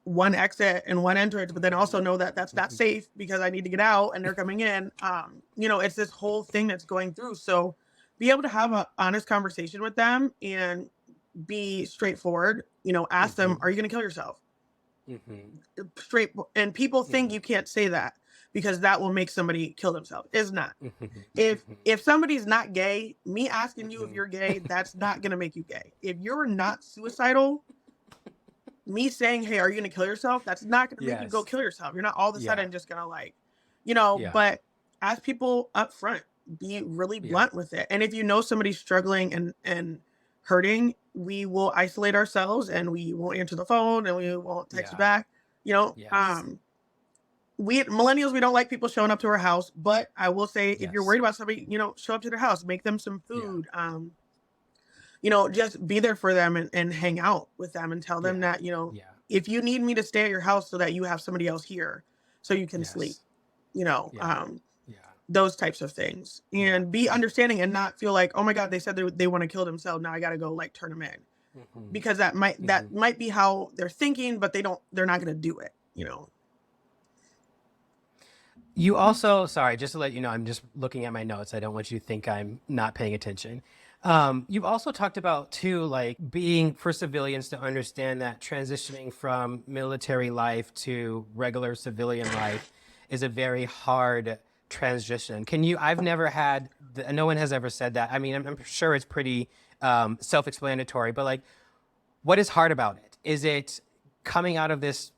A: one exit and one entrance, but then also know that that's not safe because I need to get out and they're coming in. It's this whole thing that's going through. So be able to have an honest conversation with them and be straightforward. Ask them, are you going to kill yourself? Straight. And people think you can't say that because that will make somebody kill themselves. It's not. If somebody's not gay, me asking you if you're gay, that's not going to make you gay. If you're not suicidal, me saying, hey, are you going to kill yourself? That's not going to make you go kill yourself. You're not all of a sudden just going to but ask people up front, be really blunt with it. And if you know somebody's struggling and hurting, we will isolate ourselves and we won't answer the phone and we won't text you back. We millennials, we don't like people showing up to our house, but I will say if you're worried about somebody, show up to their house, make them some food. Just be there for them and hang out with them and tell them that, if you need me to stay at your house so that you have somebody else here so you can sleep, those types of things, and be understanding and not feel like, oh my God, they said they want to kill themselves. Now I got to go like turn them in because that might be how they're thinking, but they're not going to do it,
B: You also, sorry, just to let you know, I'm just looking at my notes. I don't want you to think I'm not paying attention. You've also talked about too, like being for civilians to understand that transitioning from military life to regular civilian life is a very hard transition. I've never had, no one has ever said that. I mean, I'm sure it's pretty self-explanatory, but like, what is hard about it? Is it coming out of this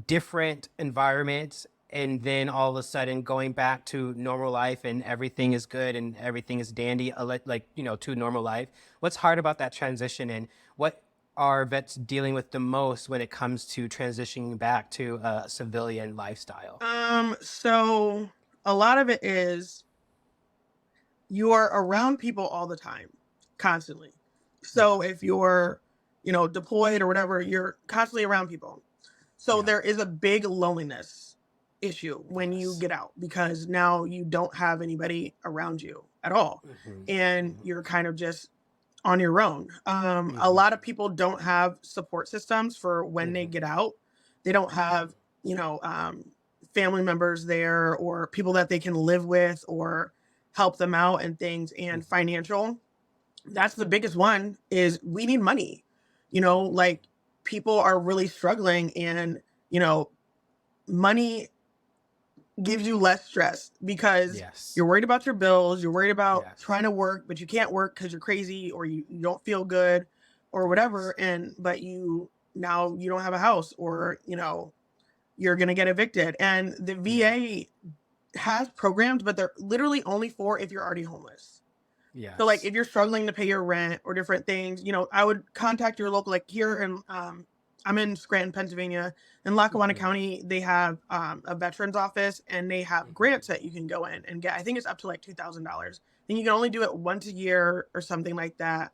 B: different environment and then all of a sudden going back to normal life and everything is good and everything is dandy, to normal life? What's hard about that transition, and what are vets dealing with the most when it comes to transitioning back to a civilian lifestyle?
A: So a lot of it is you are around people all the time, constantly. So if you're, deployed or whatever, you're constantly around people. So there is a big loneliness issue when you get out because now you don't have anybody around you at all. And you're kind of just on your own. A lot of people don't have support systems for when they get out. They don't have, family members there or people that they can live with or help them out and things. And financial, that's the biggest one, is we need money. Like people are really struggling and, money gives you less stress because you're worried about your bills. You're worried about trying to work, but you can't work because you're crazy or you don't feel good or whatever. But you don't have a house or, you're going to get evicted. And the VA has programs, but they're literally only for if you're already homeless. So like if you're struggling to pay your rent or different things, I would contact your local, like here in, I'm in Scranton, Pennsylvania. In Lackawanna County, they have a veterans office and they have grants that you can go in and get. I think it's up to like $2,000. And you can only do it once a year or something like that.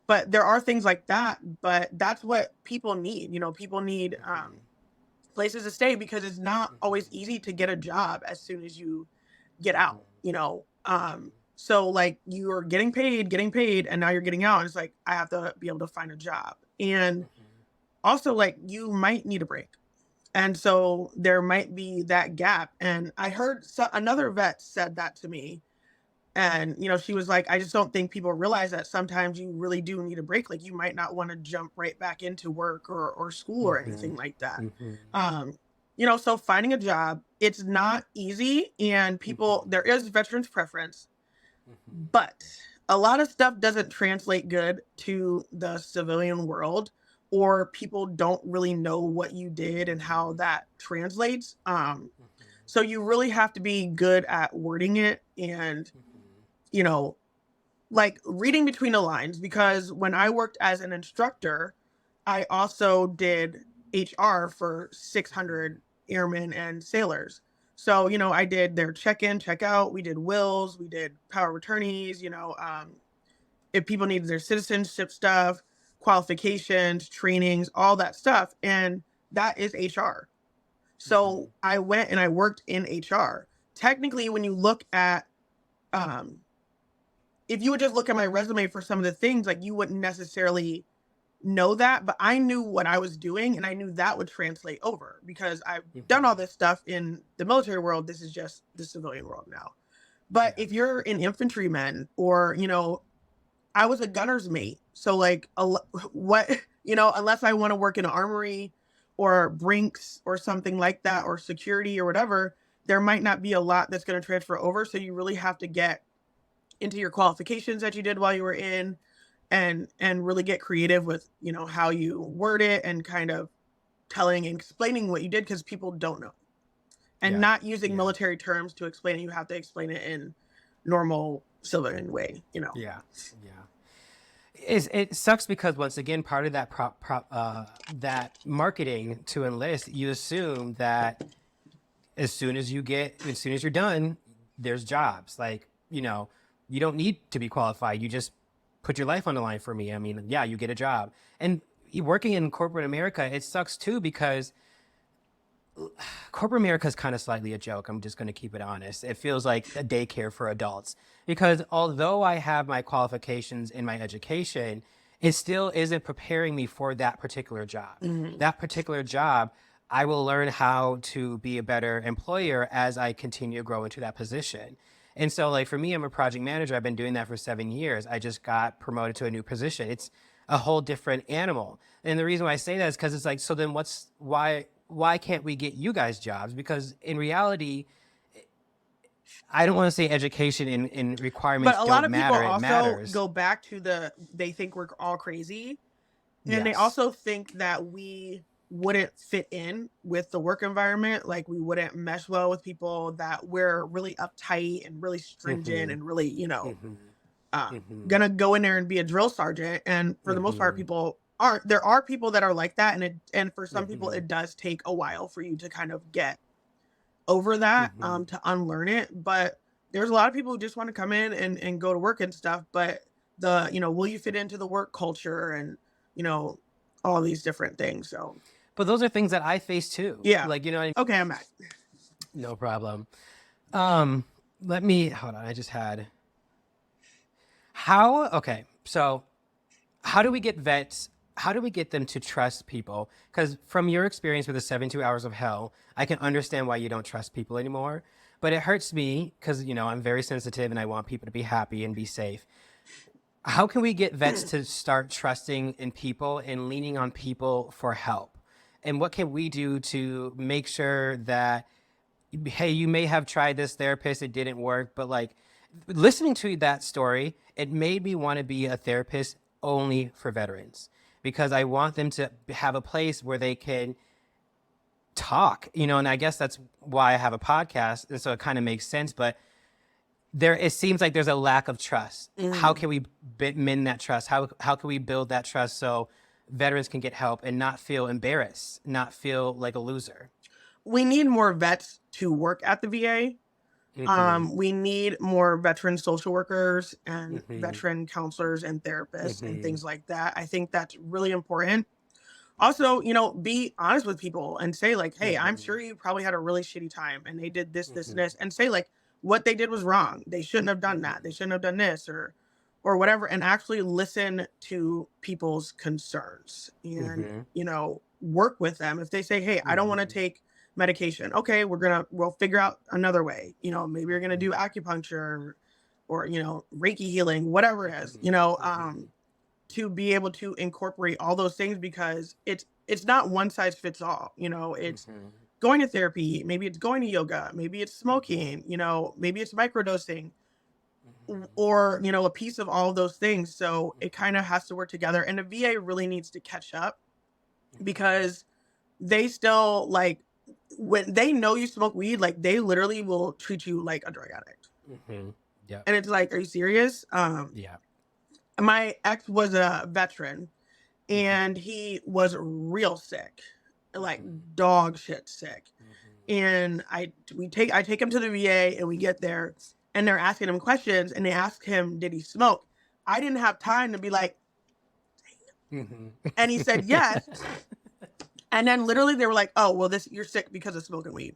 A: But there are things like that, but that's what people need. People need places to stay because it's not always easy to get a job as soon as you get out, so like you're getting paid and now you're getting out. And it's like, I have to be able to find a job. And also like you might need a break. And so there might be that gap. And I heard another vet said that to me. And, she was like, I just don't think people realize that sometimes you really do need a break. Like you might not want to jump right back into work or school or anything like that. So finding a job, it's not easy. And there is veterans preference, but a lot of stuff doesn't translate good to the civilian world, or people don't really know what you did and how that translates. So you really have to be good at wording it and, like reading between the lines, because when I worked as an instructor, I also did HR for 600 airmen and sailors. So, I did their check-in, check-out. We did wills, we did power of attorneys, if people needed their citizenship stuff, qualifications, trainings, all that stuff. And that is HR. So I went and I worked in HR. Technically, when you look at, if you would just look at my resume for some of the things, like you wouldn't necessarily know that, but I knew what I was doing and I knew that would translate over because I've done all
B: Mhm.
A: this stuff in the military world. This is just the civilian world now. But
B: Yeah.
A: if you're an infantryman or, I was a gunner's mate. So like what, unless I want to work in an armory or Brinks or something like that or security or whatever, there might not be a lot that's going to transfer over. So you really have to get into your qualifications that you did while you were in and really get creative with, how you word it and kind of telling and explaining what you did because people don't know. And
B: Yeah.
A: not using
B: Yeah.
A: military terms to explain it. You have to explain it in normal civilian way.
B: Yeah. Yeah. It sucks because once again, part of that that marketing to enlist, you assume that as soon as you're done, there's jobs. Like, you don't need to be qualified. You just put your life on the line for me. I mean, yeah, you get a job. And working in corporate America, it sucks too because corporate America is kind of slightly a joke. I'm just going to keep it honest. It feels like a daycare for adults because although I have my qualifications in my education, it still isn't preparing me for that particular job.
A: Mhm.
B: That particular job, I will learn how to be a better employer as I continue to grow into that position. And so, like for me, I'm a project manager. I've been doing that for 7 years. I just got promoted to a new position. It's a whole different animal. And the reason why I say that is because it's like, so then why can't we get you guys jobs? Because in reality, I don't want to say education in
A: But
B: requirements
A: a lot
B: don't
A: of people
B: matter. It
A: also
B: matters.
A: go back to they think we're all crazy. And they
B: Yes.
A: also think that we wouldn't fit in with the work environment. Like we wouldn't mesh well with people, that we're really uptight and really stringent
B: Mm-hmm.
A: and really,
B: Mm-hmm.
A: uh,
B: Mm-hmm.
A: gonna go in there and be a drill sergeant. And for the most part,
B: Mm-hmm.
A: people aren't. There are people that are like that. And for some people,
B: Mm-hmm.
A: it does take a while for you to kind of get over that,
B: Mm-hmm.
A: to unlearn it. But there's a lot of people who just want to come in and go to work and stuff. But will you fit into the work culture and, you know, all these different things. So
B: But those are things that I face too.
A: yeah.
B: Like,
A: Okay, I'm back.
B: no problem. Um, Let me hold on. I just had okay. So how do we get vets? How do we get them to trust people? Because from your experience with the 72 hours of hell, I can understand why you don't trust people anymore. But it hurts me because, I'm very sensitive and I want people to be happy and be safe. How can we get vets to start trusting in people and leaning on people for help? And what can we do to make sure that, hey, you may have tried this therapist, it didn't work, but like listening to that story, it made me want to be a therapist only for veterans because I want them to have a place where they can talk, and I guess that's why I have a podcast. And so it kind of makes sense, but it seems like there's a lack of trust. How
A: Mhm.
B: can we mend that trust? How can we build that trust so veterans can get help and not feel embarrassed, not feel like a loser?
A: We need more vets to work at the VA.
B: Mm-hmm.
A: We need more veteran social workers and
B: Mm-hmm.
A: veteran counselors and therapists and
B: Mm-hmm.
A: things like that. I think that's really important. Also, be honest with people and say like, "Hey, I'm
B: Mm-hmm.
A: sure you probably had a really shitty time and they did this, this, and
B: Mm-hmm.
A: this," and say like what they did was wrong. They shouldn't have done that. They
B: Mm-hmm.
A: shouldn't have done this or whatever, and actually listen to people's concerns and
B: Mm-hmm.
A: work with them. If they say, "Hey, I don't want to
B: Mm-hmm.
A: take medication," okay, we'll figure out another way. Maybe you're gonna
B: Mm-hmm.
A: do acupuncture or Reiki healing, whatever it is.
B: Mm-hmm.
A: To be able to incorporate all those things because it's not one size fits all. It's
B: Mm-hmm.
A: going to therapy, maybe it's going to yoga, maybe it's smoking, maybe it's microdosing or a piece of all of those things. So it kind of has to work together, and the VA really needs to catch up because they still like when they know you smoke weed, like they literally will treat you like a drug addict.
B: Mm-hmm. Yep.
A: And it's like, are you serious?
B: Yeah.
A: My ex was a veteran
B: Mm-hmm.
A: and he was real sick, like
B: Mm-hmm.
A: dog shit sick.
B: Mm-hmm.
A: And I take him to the VA and we get there and they're asking him questions and they ask him, did he smoke? I didn't have time to be like,
B: Mm-hmm.
A: and he said yes. And then literally they were like, oh, well, you're sick because of smoking weed.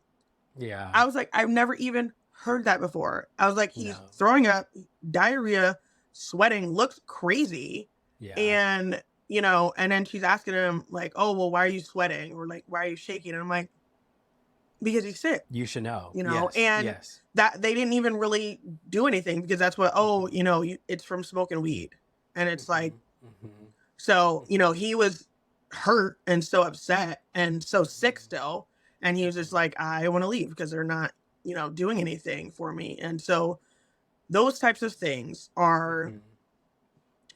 B: Yeah.
A: I was like, I've never even heard that before. I was like,
B: No.
A: he's throwing up, diarrhea, sweating, looks crazy.
B: Yeah.
A: And, and then she's asking him like, oh, well, why are you sweating? Or like, why are you shaking? And I'm like, because he's sick,
B: You should know. Yes.
A: and
B: Yes.
A: that they didn't even really do anything because that's what, oh, it's from smoking weed. And it's like,
B: Mm-hmm. Mm-hmm.
A: so, he was hurt and so upset and so sick still. And he was just like, I want to leave because they're not, doing anything for me. And so those types of things are,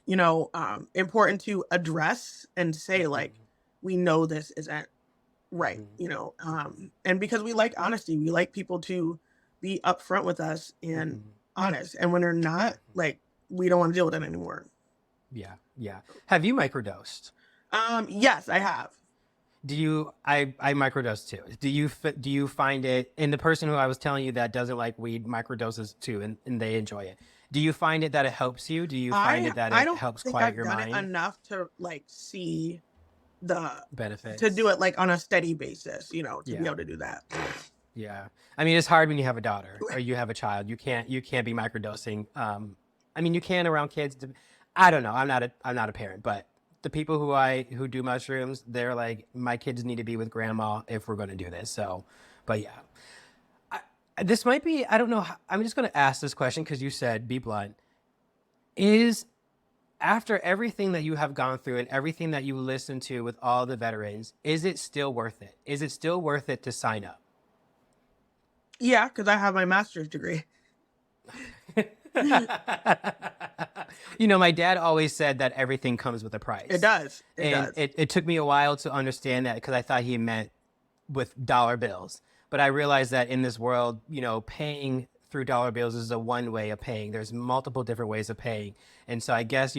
B: Mm-hmm.
A: important to address and say, like,
B: Mm-hmm.
A: we know this isn't right,
B: Mm-hmm.
A: and because we like honesty, we like people to be upfront with us and
B: Mm-hmm.
A: honest. And when they're not, like, we don't want to deal with it anymore.
B: Yeah. Yeah. Have you microdosed?
A: Yes, I have.
B: I microdose too. Do you find it, and the person who I was telling you that doesn't like weed microdoses too, and they enjoy it. Do you find it that it helps you? Do you find
A: I
B: it that
A: I
B: it
A: don't
B: helps
A: think
B: quiet
A: I've
B: your
A: done it
B: mind?
A: enough to like see the to do
B: Benefits?
A: it like on a steady basis, to be
B: Yeah.
A: able to do that.
B: Yeah. I mean, it's hard when you have a daughter or you have a child. You can't be microdosing. I mean, you can around kids. I don't know. I'm not a parent, but the people who do mushrooms, they're like, my kids need to be with grandma if we're going to do this. So, but yeah, this might be. I don't know. I'm just going to ask this question because you said be blunt. Is after everything that you have gone through and everything that you listened to with all the veterans, is it still worth it? Is it still worth it to sign up?
A: Yeah, because I have my master's degree.
B: My dad always said that everything comes with a
A: It
B: price.
A: does. It
B: And
A: does.
B: it took me a while to understand that because I thought he meant with dollar bills. But I realized that in this world, paying through dollar bills is a one way of paying. There's multiple different ways of paying. And so I guess,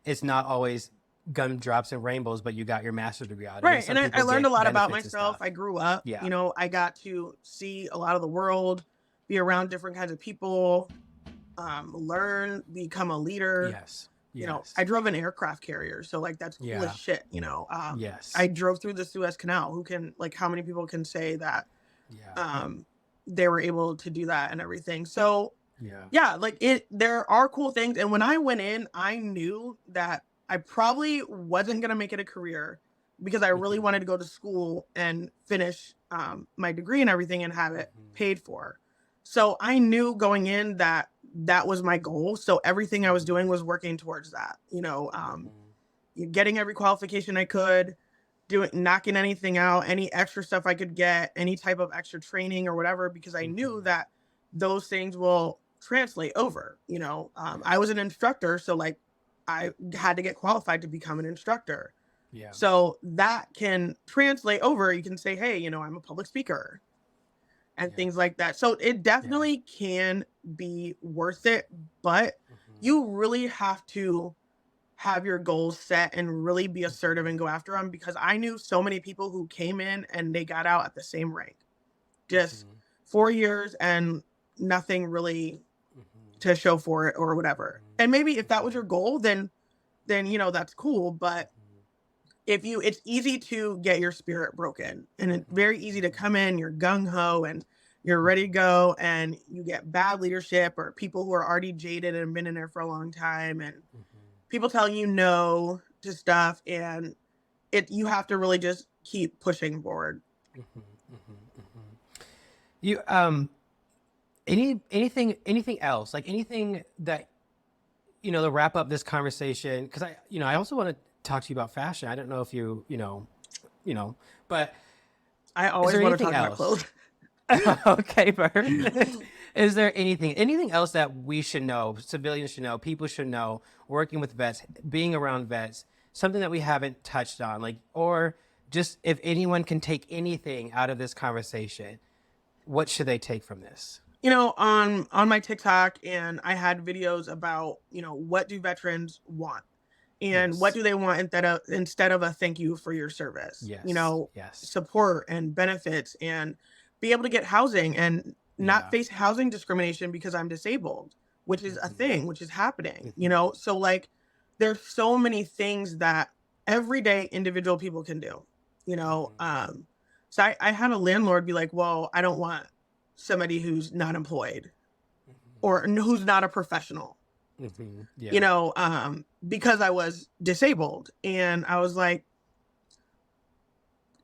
B: it's not always gumdrops and rainbows, but you got your master's degree out of it. And
A: Right.
B: some
A: And I
B: people
A: learned a
B: get
A: lot about
B: benefits and
A: myself.
B: stuff.
A: I grew up,
B: Yeah.
A: I got to see a lot of the world, be around different kinds of people, learn, become a leader.
B: Yes. Yes.
A: I drove an aircraft carrier. So like that's cool as
B: Yeah.
A: shit,
B: Yes.
A: I drove through the Suez Canal. How many people can say that
B: Yeah.
A: they were able to do that and everything. So
B: Yeah.
A: yeah, like there are cool things. And when I went in, I knew that I probably wasn't gonna make it a career because I really
B: Mhm.
A: wanted to go to school and finish my degree and everything and have it
B: Mhm.
A: paid for. So I knew going in that that was my goal. So everything I was doing was working towards that.
B: Mhm.
A: Getting every qualification I could, doing knocking anything out, any extra stuff I could get, any type of extra training or whatever, because I knew
B: Mhm.
A: that those things will translate over. I was an instructor, so like I had to get qualified to become an instructor.
B: Yeah.
A: So that can translate over. You can say, hey, I'm a public speaker and
B: Yeah.
A: things like that. So it
B: Yeah.
A: definitely can be worth it, but
B: Mhm.
A: you really have to have your goals set and really be assertive
B: Mhm.
A: and go after them, because I knew so many people who came in and they got out at the same rank. Just
B: Mhm.
A: 4 years and nothing really
B: Mhm.
A: to show for it or whatever.
B: Mhm.
A: And maybe if that was
B: Mhm.
A: your goal, then that's cool, but
B: Mhm.
A: if you it's easy to get your spirit broken, and it's
B: Mhm.
A: very easy to
B: Mhm.
A: come in, you're gung ho and you're ready to
B: Mhm.
A: go, and you get bad leadership or people who are already jaded and been in there for a long time, and
B: Mhm.
A: people telling you no to stuff, and you have to really just keep pushing forward.
B: Mhm. Mhm. Mhm. You anything else, like anything that to wrap up this conversation, because I also want to talk to you about fashion. I don't know if but
A: I
B: is
A: always
B: there
A: want to
B: anything
A: talk about
B: else?
A: clothes.
B: Okay, perfect. Is there anything else that we should know, civilians should know, people should know, working with vets, being around vets, something that we haven't touched on, like, or just if anyone can take anything out of this conversation, what should they take from this?
A: On my TikTok, and I had videos about, what do veterans want? And what
B: Yes,
A: do they want instead of a thank you for your service?
B: yes, yes,
A: Support and benefits, and be able to get housing and not
B: yeah.
A: face housing discrimination because I'm disabled, which is a
B: Hmm.
A: thing, which is happening,
B: Hmm.
A: So like there's so many things that everyday individual people can do, you know.
B: Hmm.
A: Um so I had a landlord be like, well, I don't want somebody who's not employed
B: Hmm.
A: or who's not a professional. you
B: Yeah.
A: know, because I was disabled. And I was like,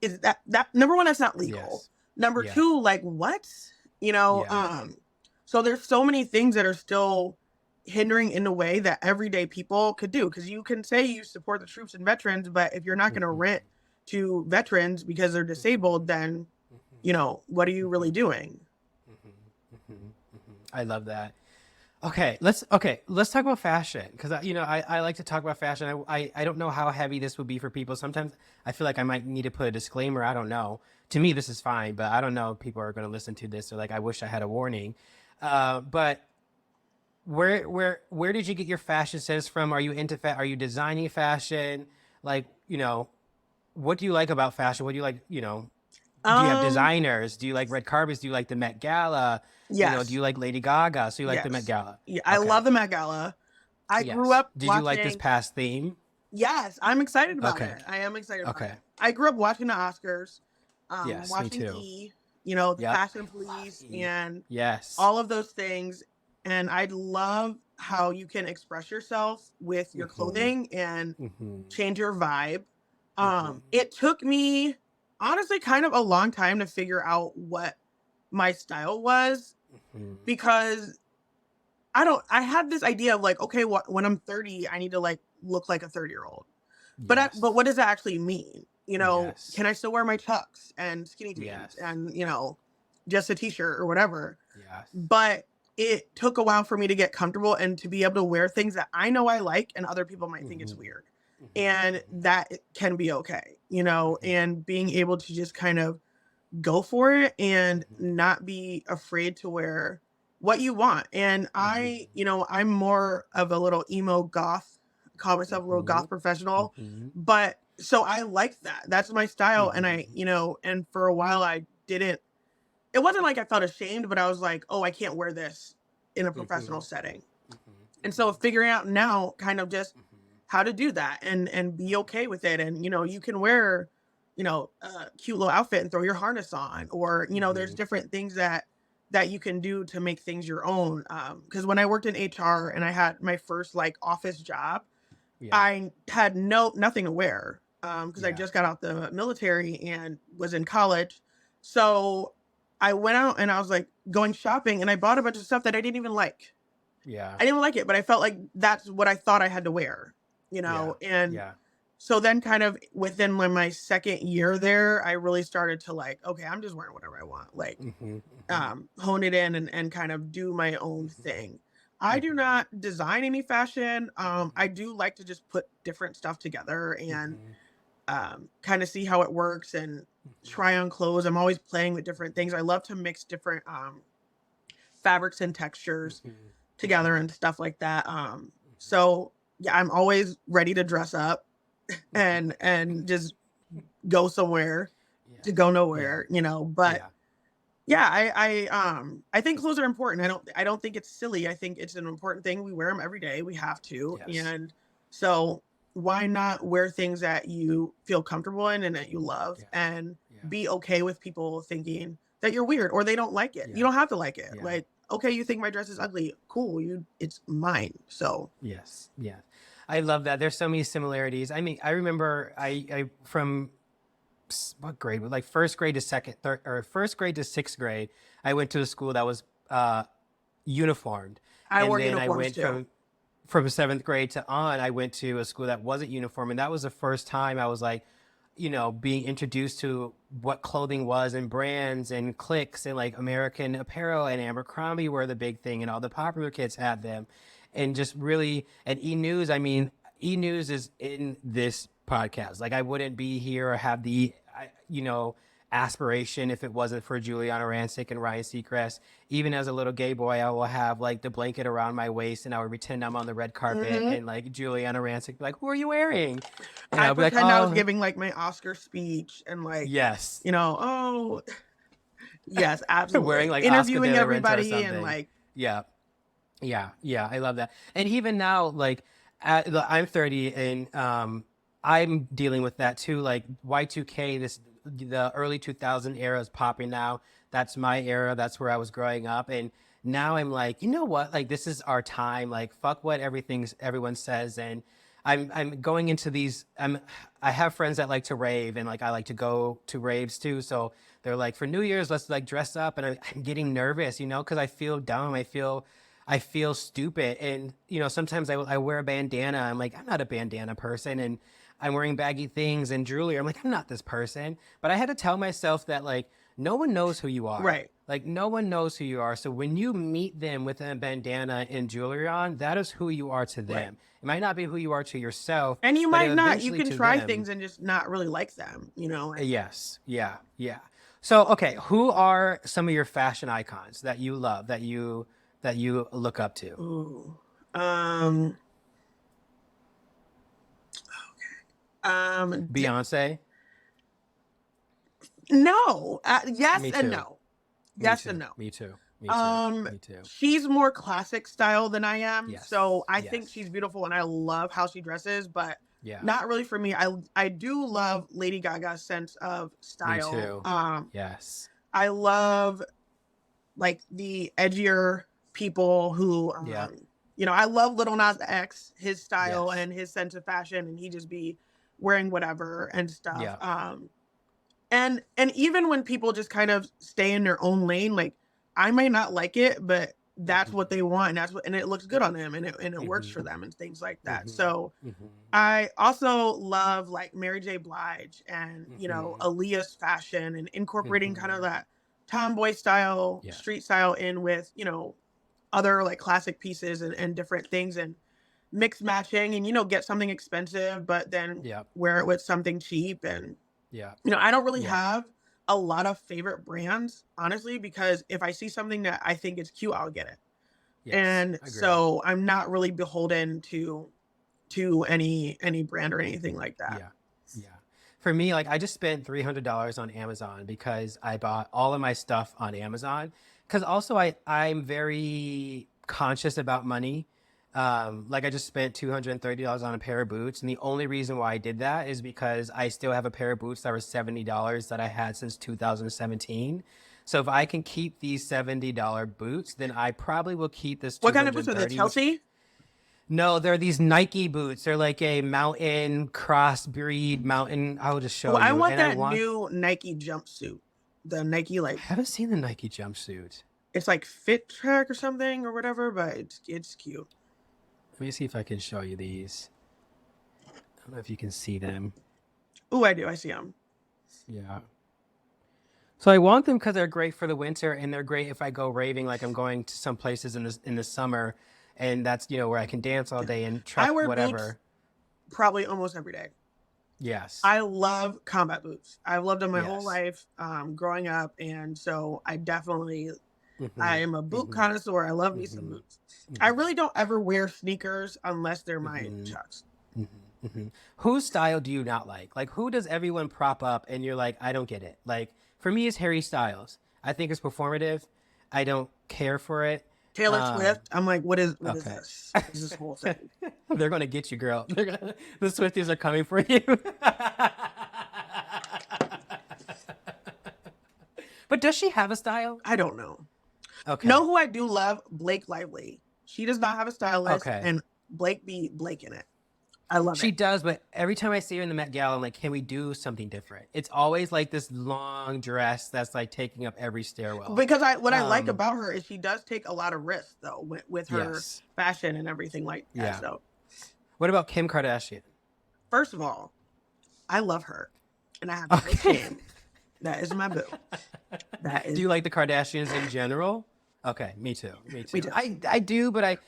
A: is that number one, that's not legal.
B: Yes.
A: Number
B: Yeah.
A: two, like what? You know,
B: Yeah.
A: so there's so many things that are still hindering in a way that everyday people could do. Because you can say you support the troops and veterans, but if you're not going to rent to veterans because they're disabled, then what are you really doing?
B: I love that. Okay, let's talk about fashion because I like to talk about fashion. I don't know how heavy this would be for people. Sometimes I feel like I might need to put a disclaimer. I don't know. To me, this is fine, but I don't know if people are going to listen to this. Or like, I wish I had a warning. But where did you get your fashion sense from? Are you into Are you designing fashion? Like, what do you like about fashion? What do you like? Do you have
A: Um,
B: designers? Do you like red carpets? Do you like the Met Gala? Do
A: yes,
B: you like Lady Gaga? So you like the Met
A: yes,
B: Gala?
A: yeah, I
B: Okay.
A: love the Met Gala. I grew
B: Yes.
A: up
B: Did you like this
A: watching.
B: past theme?
A: Yes, I'm excited about
B: Okay.
A: it. I am excited about
B: Okay.
A: it. I grew up watching the Oscars,
B: Yes, me
A: watching
B: too.
A: E, the
B: Yep.
A: Fashion
B: I love
A: Police,
B: E.
A: and
B: Yes.
A: all of those things. And I love how you can express yourself with your
B: Mm-hmm.
A: clothing and
B: Mm-hmm.
A: change your vibe.
B: Mm-hmm.
A: It took me honestly kind of a long time to figure out what my style was
B: Mm-hmm.
A: because I had this idea of like, okay, when I'm 30, I need to like look like a 30-year-old. But
B: Yes.
A: what does that actually mean?
B: Yes.
A: Can I still wear my chucks and skinny jeans
B: Yes.
A: and just a t-shirt or whatever?
B: Yes.
A: But it took a while for me to get comfortable and to be able to wear things that I know I like and other people might think
B: Mm-hmm.
A: it's weird. And
B: Mm-hmm.
A: that it can be okay,
B: Mm-hmm.
A: and being able to just kind of go for it and
B: Mm-hmm.
A: not be afraid to wear what you want. And
B: Mm-hmm.
A: I'm more of a little emo goth, call myself a little
B: Mm-hmm.
A: goth professional,
B: Mm-hmm.
A: but so I like that. That's my style. And
B: Mm-hmm.
A: and for a while I didn't, it wasn't like I felt ashamed, but I was like, oh, I can't wear this in a
B: Mm-hmm.
A: professional setting. And so
B: Mm-hmm.
A: figuring out now kind of just how to do that and be okay with it. And you can wear, a cute little outfit and throw your harness on, or there's
B: Mm-hmm.
A: different things that you can do to make things your own. Because when I worked in HR and I had my first like office job,
B: Yeah.
A: I had nothing to wear because I
B: Yeah.
A: just got out the military and was in college. So I went out and I was like going shopping and I bought a bunch of stuff that I didn't even like.
B: Yeah.
A: I didn't like it, but I felt like that's what I thought I had to wear,
B: Yeah.
A: and
B: Yeah.
A: so then kind of within my second year there, I really started to like, okay, I'm just wearing whatever I want, like
B: Mm-hmm. Mm-hmm.
A: hone it in and kind of do my own thing. I do
B: Mm-hmm.
A: not design any fashion. I do like to just put different stuff together and
B: Mm-hmm.
A: kind of see how it works and try on clothes. I'm always playing with different things. I love to mix different fabrics and textures
B: Mm-hmm.
A: together and stuff like that. So yeah, I'm always ready to dress up and just go somewhere
B: Yeah.
A: to go
B: Yeah.
A: nowhere, But
B: Yeah.
A: yeah, I think clothes are important. I don't think it's silly. I think it's an important thing. We wear them every day. We have to.
B: Yes.
A: And so why not wear things that you feel comfortable in and that you love
B: Yeah.
A: and
B: Yeah.
A: be okay with people thinking that you're weird or they don't like it. You
B: Yeah.
A: don't have to like it.
B: Yeah.
A: Like, okay, you think my dress is ugly. Cool. It's mine. So
B: Yes. Yeah. I love that. There's so many similarities. I mean, I remember I from what grade? Like first grade to second, third, or first grade to sixth grade, I went to a school that was uniformed,
A: I
B: and
A: wore
B: then I
A: uniforms
B: went
A: too.
B: from seventh grade to on. I went to a school that wasn't uniform, and that was the first time I was like, being introduced to what clothing was and brands and cliques and like American Apparel and Abercrombie were the big thing, and all the popular kids had them, and just really and E News. I mean, E News is in this podcast. Like I wouldn't be here or have the, aspiration if it wasn't for Juliana Rancic and Ryan Seacrest. Even as a little gay boy, I will have like the blanket around my waist and I would pretend I'm on the red carpet
A: Hmm.
B: and like Juliana Rancic be like, "Who are you wearing?" And
A: I
B: I'll be like,
A: pretend I was
B: "Oh,
A: giving like my Oscar speech and like,
B: yes."
A: oh, yes,
B: Wearing
A: absolutely.
B: like Oscar
A: Interviewing
B: de la Renta or
A: everybody and
B: something.
A: like,
B: Yeah. Yeah, yeah, I love that. And even now, like, I'm 30, and I'm dealing with that too. Like Y2K, the early 2000 era is popping now. That's my era. That's where I was growing up, and now I'm like, you know what? Like, this is our time. Like, fuck what everyone says. And I'm going into these. I have friends that like to rave, and like I like to go to raves too. So they're like, for New Year's, let's like dress up, and I'm getting nervous, because I feel dumb. I feel stupid, and sometimes I wear a bandana. I'm like, I'm not a bandana person, and I'm wearing baggy things and jewelry. I'm like, I'm not this person. But I had to tell myself that like no one knows who you are.
A: Right.
B: Like no one knows who you are. So when you meet them with a bandana and jewelry on, that is who you are to
A: Right.
B: them. It might not be who you are to yourself,
A: And you
B: but
A: might not. You
B: eventually
A: can
B: to
A: try
B: them.
A: things and just not really like them,
B: Yes. Yeah. Yeah. So okay, who are some of your fashion icons that you love, that you look up to?
A: Ooh. Um, um, d-
B: Beyonce?
A: no. Yes
B: Me
A: and
B: too.
A: no.
B: Me
A: Yes and
B: too.
A: no.
B: Me too. Me too.
A: Um,
B: Me too.
A: she's more classic style than I am, so
B: Yes.
A: I think
B: Yes.
A: she's beautiful and I love how she dresses, but
B: Yeah.
A: not really for me. I do love Lady Gaga's sense of
B: Me
A: style.
B: too. Yes.
A: I love like the edgier people who
B: Yeah.
A: I love Little Nas X, his style
B: Yes.
A: and his sense of fashion, and he just be wearing whatever and stuff.
B: Yeah.
A: And even when people just kind of stay in their own lane, like I may not like it, but that's
B: Mhm.
A: what they want, and it looks good on them, and it works
B: Mhm.
A: for them and things like that.
B: Mhm.
A: So
B: Mhm.
A: I also love like Mary J. Blige and
B: Mhm.
A: Aaliyah's fashion and incorporating kind of
B: Mhm.
A: that tomboy style,
B: Yeah.
A: street style in with other like classic pieces and different things and mix matching and get something expensive but then
B: Yeah.
A: wear it with something cheap and
B: Yeah.
A: I don't really
B: Yeah.
A: have a lot of favorite brands, honestly, because if I see something that I think is cute, I'll get it.
B: Yes.
A: And
B: Agree.
A: so I'm not really beholden to any brand or anything like that.
B: Yeah. Yeah. For me, like I just spent $300 on Amazon because I bought all of my stuff on Amazon. Because also I'm very conscious about money. Like I just spent $230 on a pair of boots, and the only reason why I did that is because I still have a pair of boots that were $70 that I had since 2017. So if I can keep these $70 boots, then I probably will keep this
A: What kind of boots are they?
B: 230, which
A: Chelsea?
B: no, they're these Nike boots. They're like a mountain crossbreed mountain. I'll just
A: Oh,
B: show
A: I
B: you.
A: want
B: And I
A: that
B: want,
A: new Nike jumpsuit. The Nike
B: I
A: like
B: haven't seen the Nike jumpsuit.
A: it's like Fit Track or something or whatever, but it's cute.
B: Let me see if I can show you these. I don't know if you can see them.
A: Oh, I do. I see them.
B: Yeah. So I want them because they're great for the winter, and they're great if I go raving, like I'm going to some places in the summer, and that's where I can dance all day and
A: I
B: truck
A: wear boots
B: whatever.
A: probably almost every day.
B: Yes.
A: I love combat boots. I've loved them my whole
B: Yes.
A: life, growing up, and so I
B: Mm-hmm.
A: am a boot
B: Mm-hmm.
A: connoisseur. I love me some
B: Mm-hmm.
A: boots. I
B: Mm-hmm.
A: really don't ever wear sneakers unless they're my
B: Mm-hmm.
A: Chucks.
B: Mm-hmm. Whose style do you not like? Like, who does everyone prop up and you're like, I don't get it? Like, for me, it's Harry Styles. I think it's performative. I don't care for it.
A: Taylor
B: Um,
A: Swift. I'm like, what is
B: okay.
A: this? What is this whole thing?
B: They're going to get you, girl. The Swifties are coming for you. But does she have a style?
A: I don't know.
B: Okay.
A: Know who I do love? Blake Lively. She does not have a stylist,
B: Okay.
A: and Blake be Blake in it. I love
B: She
A: it.
B: does, but every time I see her in the Met Gala, I'm like, can we do something different? It's always like this long dress that's like taking up every stairwell.
A: Because what I like
B: Um,
A: about her is she does take a lot of risks though with her
B: yes.
A: fashion and everything like that.
B: Yeah.
A: So
B: What about Kim Kardashian?
A: first of all, I love her, and I have no
B: Okay.
A: shame. That is my boo. That
B: Do
A: is
B: you like the Kardashians in general? Okay, me too. Me
A: me
B: too.
A: too.
B: I do, but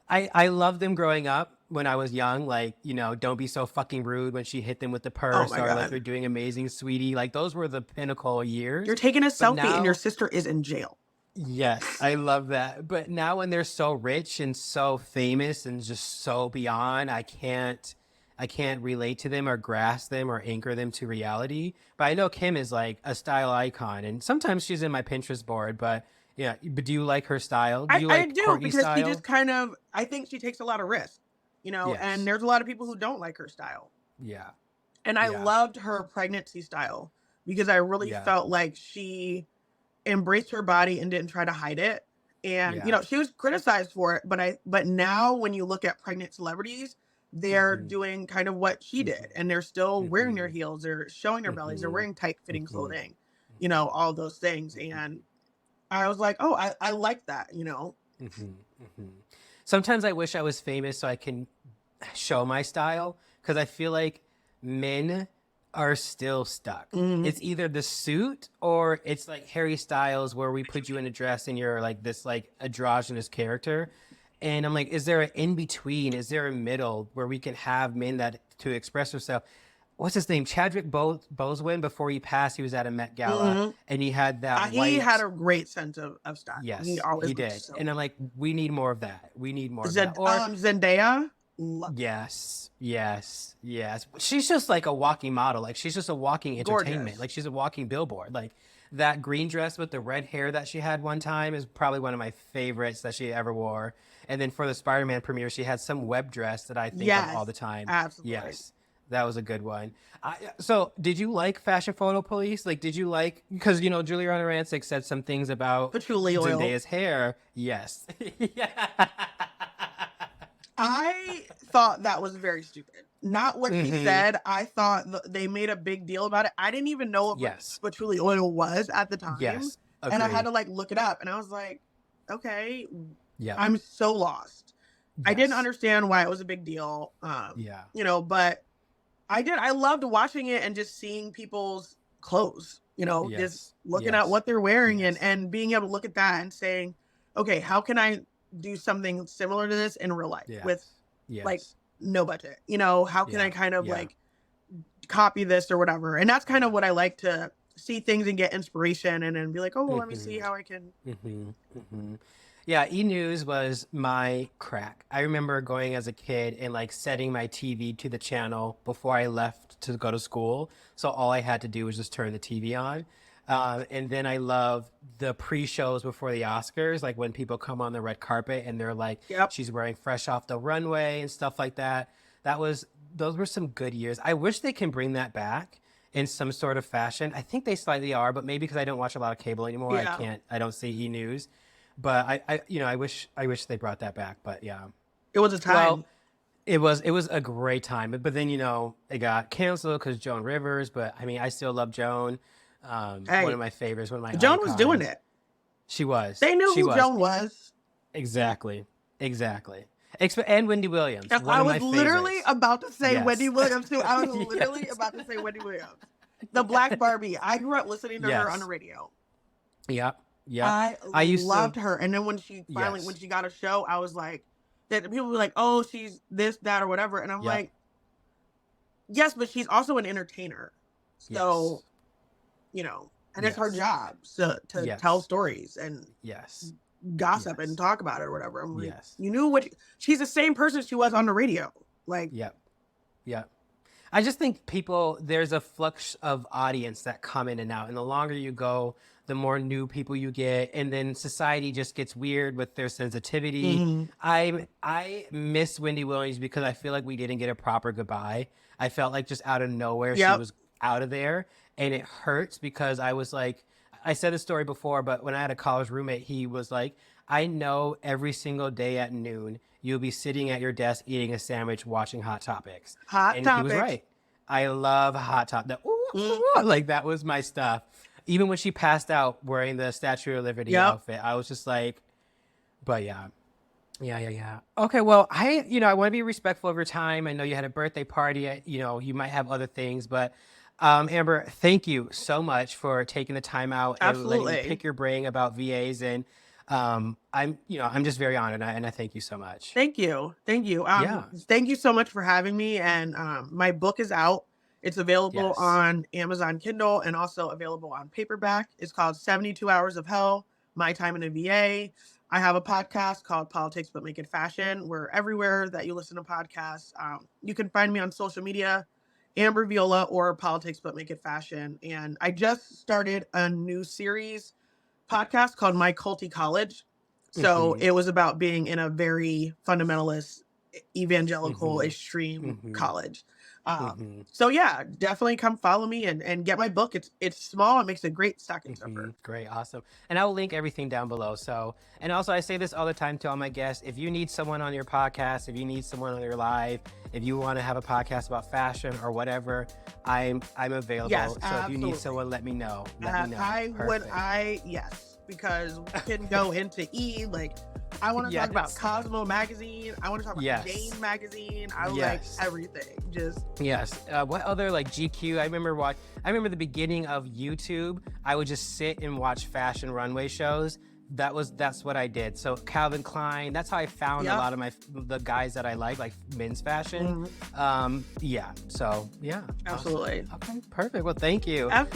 B: I loved them growing up when I was young. Like, don't be so fucking rude when she hit them with the
A: Oh
B: purse,
A: my
B: or like
A: god,
B: they're doing amazing, sweetie. Like those were the pinnacle
A: you're
B: years.
A: taking a
B: But
A: selfie and your
B: now,
A: sister is in jail.
B: yes, I love that. But now when they're so rich and so famous and just so beyond, I can't relate to them or grasp them or anchor them to reality. But I know Kim is like a style icon, and sometimes she's in my Pinterest board. But yeah, but do you like her style? Do you
A: I
B: like
A: do
B: Courtney's
A: because she just
B: style?
A: kind of I think she takes a lot of risks, and
B: Yes.
A: there's a lot of people who don't like her style.
B: Yeah.
A: And I
B: Yeah.
A: loved her pregnancy style because I really
B: Yeah.
A: felt like she embraced her body and didn't try to hide it. And,
B: Yeah.
A: she was criticized for it, but now when you look at pregnant celebrities, they're
B: Mm-hmm.
A: doing kind of what she did, and they're still wearing their
B: Mm-hmm.
A: heels, they're showing their bellies, they're
B: Mm-hmm.
A: wearing tight fitting
B: Mm-hmm.
A: clothing,
B: Mm-hmm.
A: all those things. And I was like, oh, I like that.
B: Mm-hmm. Mm-hmm. Sometimes I wish I was famous so I can show my style, because I feel like men are still stuck.
A: Mhm.
B: It's either the suit or it's like Harry Styles, where we put you in a dress and you're like this like androgynous character. And I'm like, is there an in between? Is there a middle where we can have men that to express themselves? What's his name? Chadwick Boseman. Before he passed, he was at a Met Gala
A: Mhm.
B: and he had that
A: He had
B: white.
A: a great sense of style. He
B: Yes, he
A: always looked
B: did.
A: so
B: And I'm
A: good.
B: like, we need more of that. We need more of that. Or
A: Zendaya, love
B: yes, yes, yes. She's just like a walking model. Like she's just a walking entertainment.
A: gorgeous.
B: Like she's a walking billboard. Like that green dress with the red hair that she had one time is probably one of my favorites that she ever wore. And then for the Spider-Man premiere, she had some web dress that I think of all
A: Yes,
B: the time.
A: absolutely.
B: Yes, that was a good one. So did you like Fashion Photo Police? Like, did you like, because, Juliana Rancic said some things about
A: Patchouli oil.
B: Zendaya's hair. Yes. Yeah.
A: I thought that was very stupid. Not what she
B: Hmm.
A: said. I thought they made a big deal about it. I didn't even know what
B: Yes.
A: patchouli oil was at the time,
B: Yes.
A: and I had
B: Agreed.
A: to like look it up. And I was like, okay,
B: Yep.
A: I'm so lost. I didn't
B: Yes.
A: understand why it was a big deal.
B: Yeah.
A: But I did. I loved watching it and just seeing people's clothes. Just
B: Yes.
A: looking at
B: Yes.
A: what they're wearing and
B: Yes.
A: and being able to look at that and saying, okay, how can I do something similar to this in real life with
B: Yes.
A: like
B: Yes.
A: no budget? How can I
B: Yeah.
A: kind of
B: Yeah.
A: like copy this or whatever? And that's kind of what I like, to see things and get inspiration and then be like, oh, well, let me see
B: Hmm.
A: how I can.
B: Hmm. Hmm. Yeah, E-News was my crack. I remember going as a kid and like setting my TV to the channel before I left to go to school. So all I had to do was just turn the TV on. And then I love the pre-shows before the Oscars, like when people come on the red carpet and they're like,
A: Yep.
B: she's wearing fresh off the runway and stuff like that. Those were some good years. I wish they can bring that back in some sort of fashion. I think they slightly are, but maybe because I don't watch a lot of cable anymore,
A: Yeah.
B: I don't see E-News. But I wish they brought that back. But yeah,
A: It was a
B: well,
A: time.
B: it was a great time. But then it got canceled because Joan Rivers. But I mean, I still love Joan. One
A: Hey,
B: of my favorites, one of my
A: Joan was doing
B: icons.
A: it.
B: She was,
A: They knew
B: she
A: who
B: was
A: Joan was.
B: exactly, exactly. And Wendy Williams, one
A: I
B: of
A: was
B: my
A: literally
B: favorites.
A: about to say Wendy
B: Yes,
A: Williams too. I was literally
B: yes,
A: about to say Wendy Williams. The Black Barbie. I grew up listening to her on the
B: yes,
A: radio.
B: yep, yep.
A: I
B: I used to,
A: loved her. And then when
B: yes,
A: she got a show, I was like, that people were like, oh, she's this, that, or whatever. And I'm
B: yep,
A: like, yes, but she's also an entertainer. So,
B: yes,
A: and it's her
B: yes,
A: job to tell
B: yes,
A: stories and
B: yes,
A: gossip and
B: yes,
A: talk about it or whatever. I'm like,
B: yes.
A: you knew she's the same person she was on the radio. Like,
B: Yep. Yep. I just think there's a flux of audience that come in and out. And the longer you go, the more new people you get. And then society just gets weird with their sensitivity.
A: mhm.
B: I miss Wendy Williams because I feel like we didn't get a proper goodbye. I felt like just out of nowhere, she
A: Yep.
B: was out of there. And it hurts because I was like, I said this story before, but when I had a college roommate, he was like, I know every single day at noon, you'll be sitting at your desk eating a sandwich, watching Hot Topics.
A: Hot
B: And he was
A: topics.
B: right. I love Hot Topics.
A: Mm,
B: Like that was my stuff. Even when she passed out wearing the Statue of Liberty
A: yep.
B: outfit, I was just like, but yeah. Yeah, yeah, yeah. Okay, well, I want to be respectful of your time. I know you had a birthday party. You might have other things, but Amber, thank you so much for taking the time out and letting me
A: Absolutely.
B: pick your brain about VAs. And I'm just very honored, and I thank you so much.
A: Thank you. Thank you.
B: Yeah.
A: Thank you so much for having me. And my book is out. It's available
B: Yes.
A: on Amazon Kindle and also available on paperback. It's called 72 Hours of Hell, My Time in a VA. I have a podcast called Politics But Make It Fashion. We're everywhere that you listen to podcasts. You can find me on social media, Amber Viola or Politics But Make It Fashion. And I just started a new series podcast called My Culty College. So
B: Mm-hmm.
A: it was about being in a very fundamentalist, evangelical,
B: Mm-hmm.
A: extreme
B: Mm-hmm.
A: college. So yeah, definitely come follow me and get my book. It's small. It makes a great stocking stuffer.
B: Great, awesome. And I will link everything down below. So, and also I say this all the time to all my guests. If you need someone on your podcast, if you need someone on your live, if you want to have a podcast about fashion or whatever, I'm available.
A: Yes,
B: so
A: absolutely.
B: if you need someone, let me know. Let me know.
A: Yes, because we can go into like I want to talk about
B: Yes.
A: Cosmo magazine. I want to talk about
B: Yes.
A: Jane magazine. I
B: Yes.
A: like everything. Just
B: Yes. What other like GQ? I remember the beginning of YouTube. I would just sit and watch fashion runway shows. That's what I did. So Calvin Klein. That's how I found a
A: Yep.
B: lot of the guys that I like men's fashion. Yeah. So yeah.
A: absolutely.
B: Awesome. Okay. Perfect. Well, thank you.
A: I think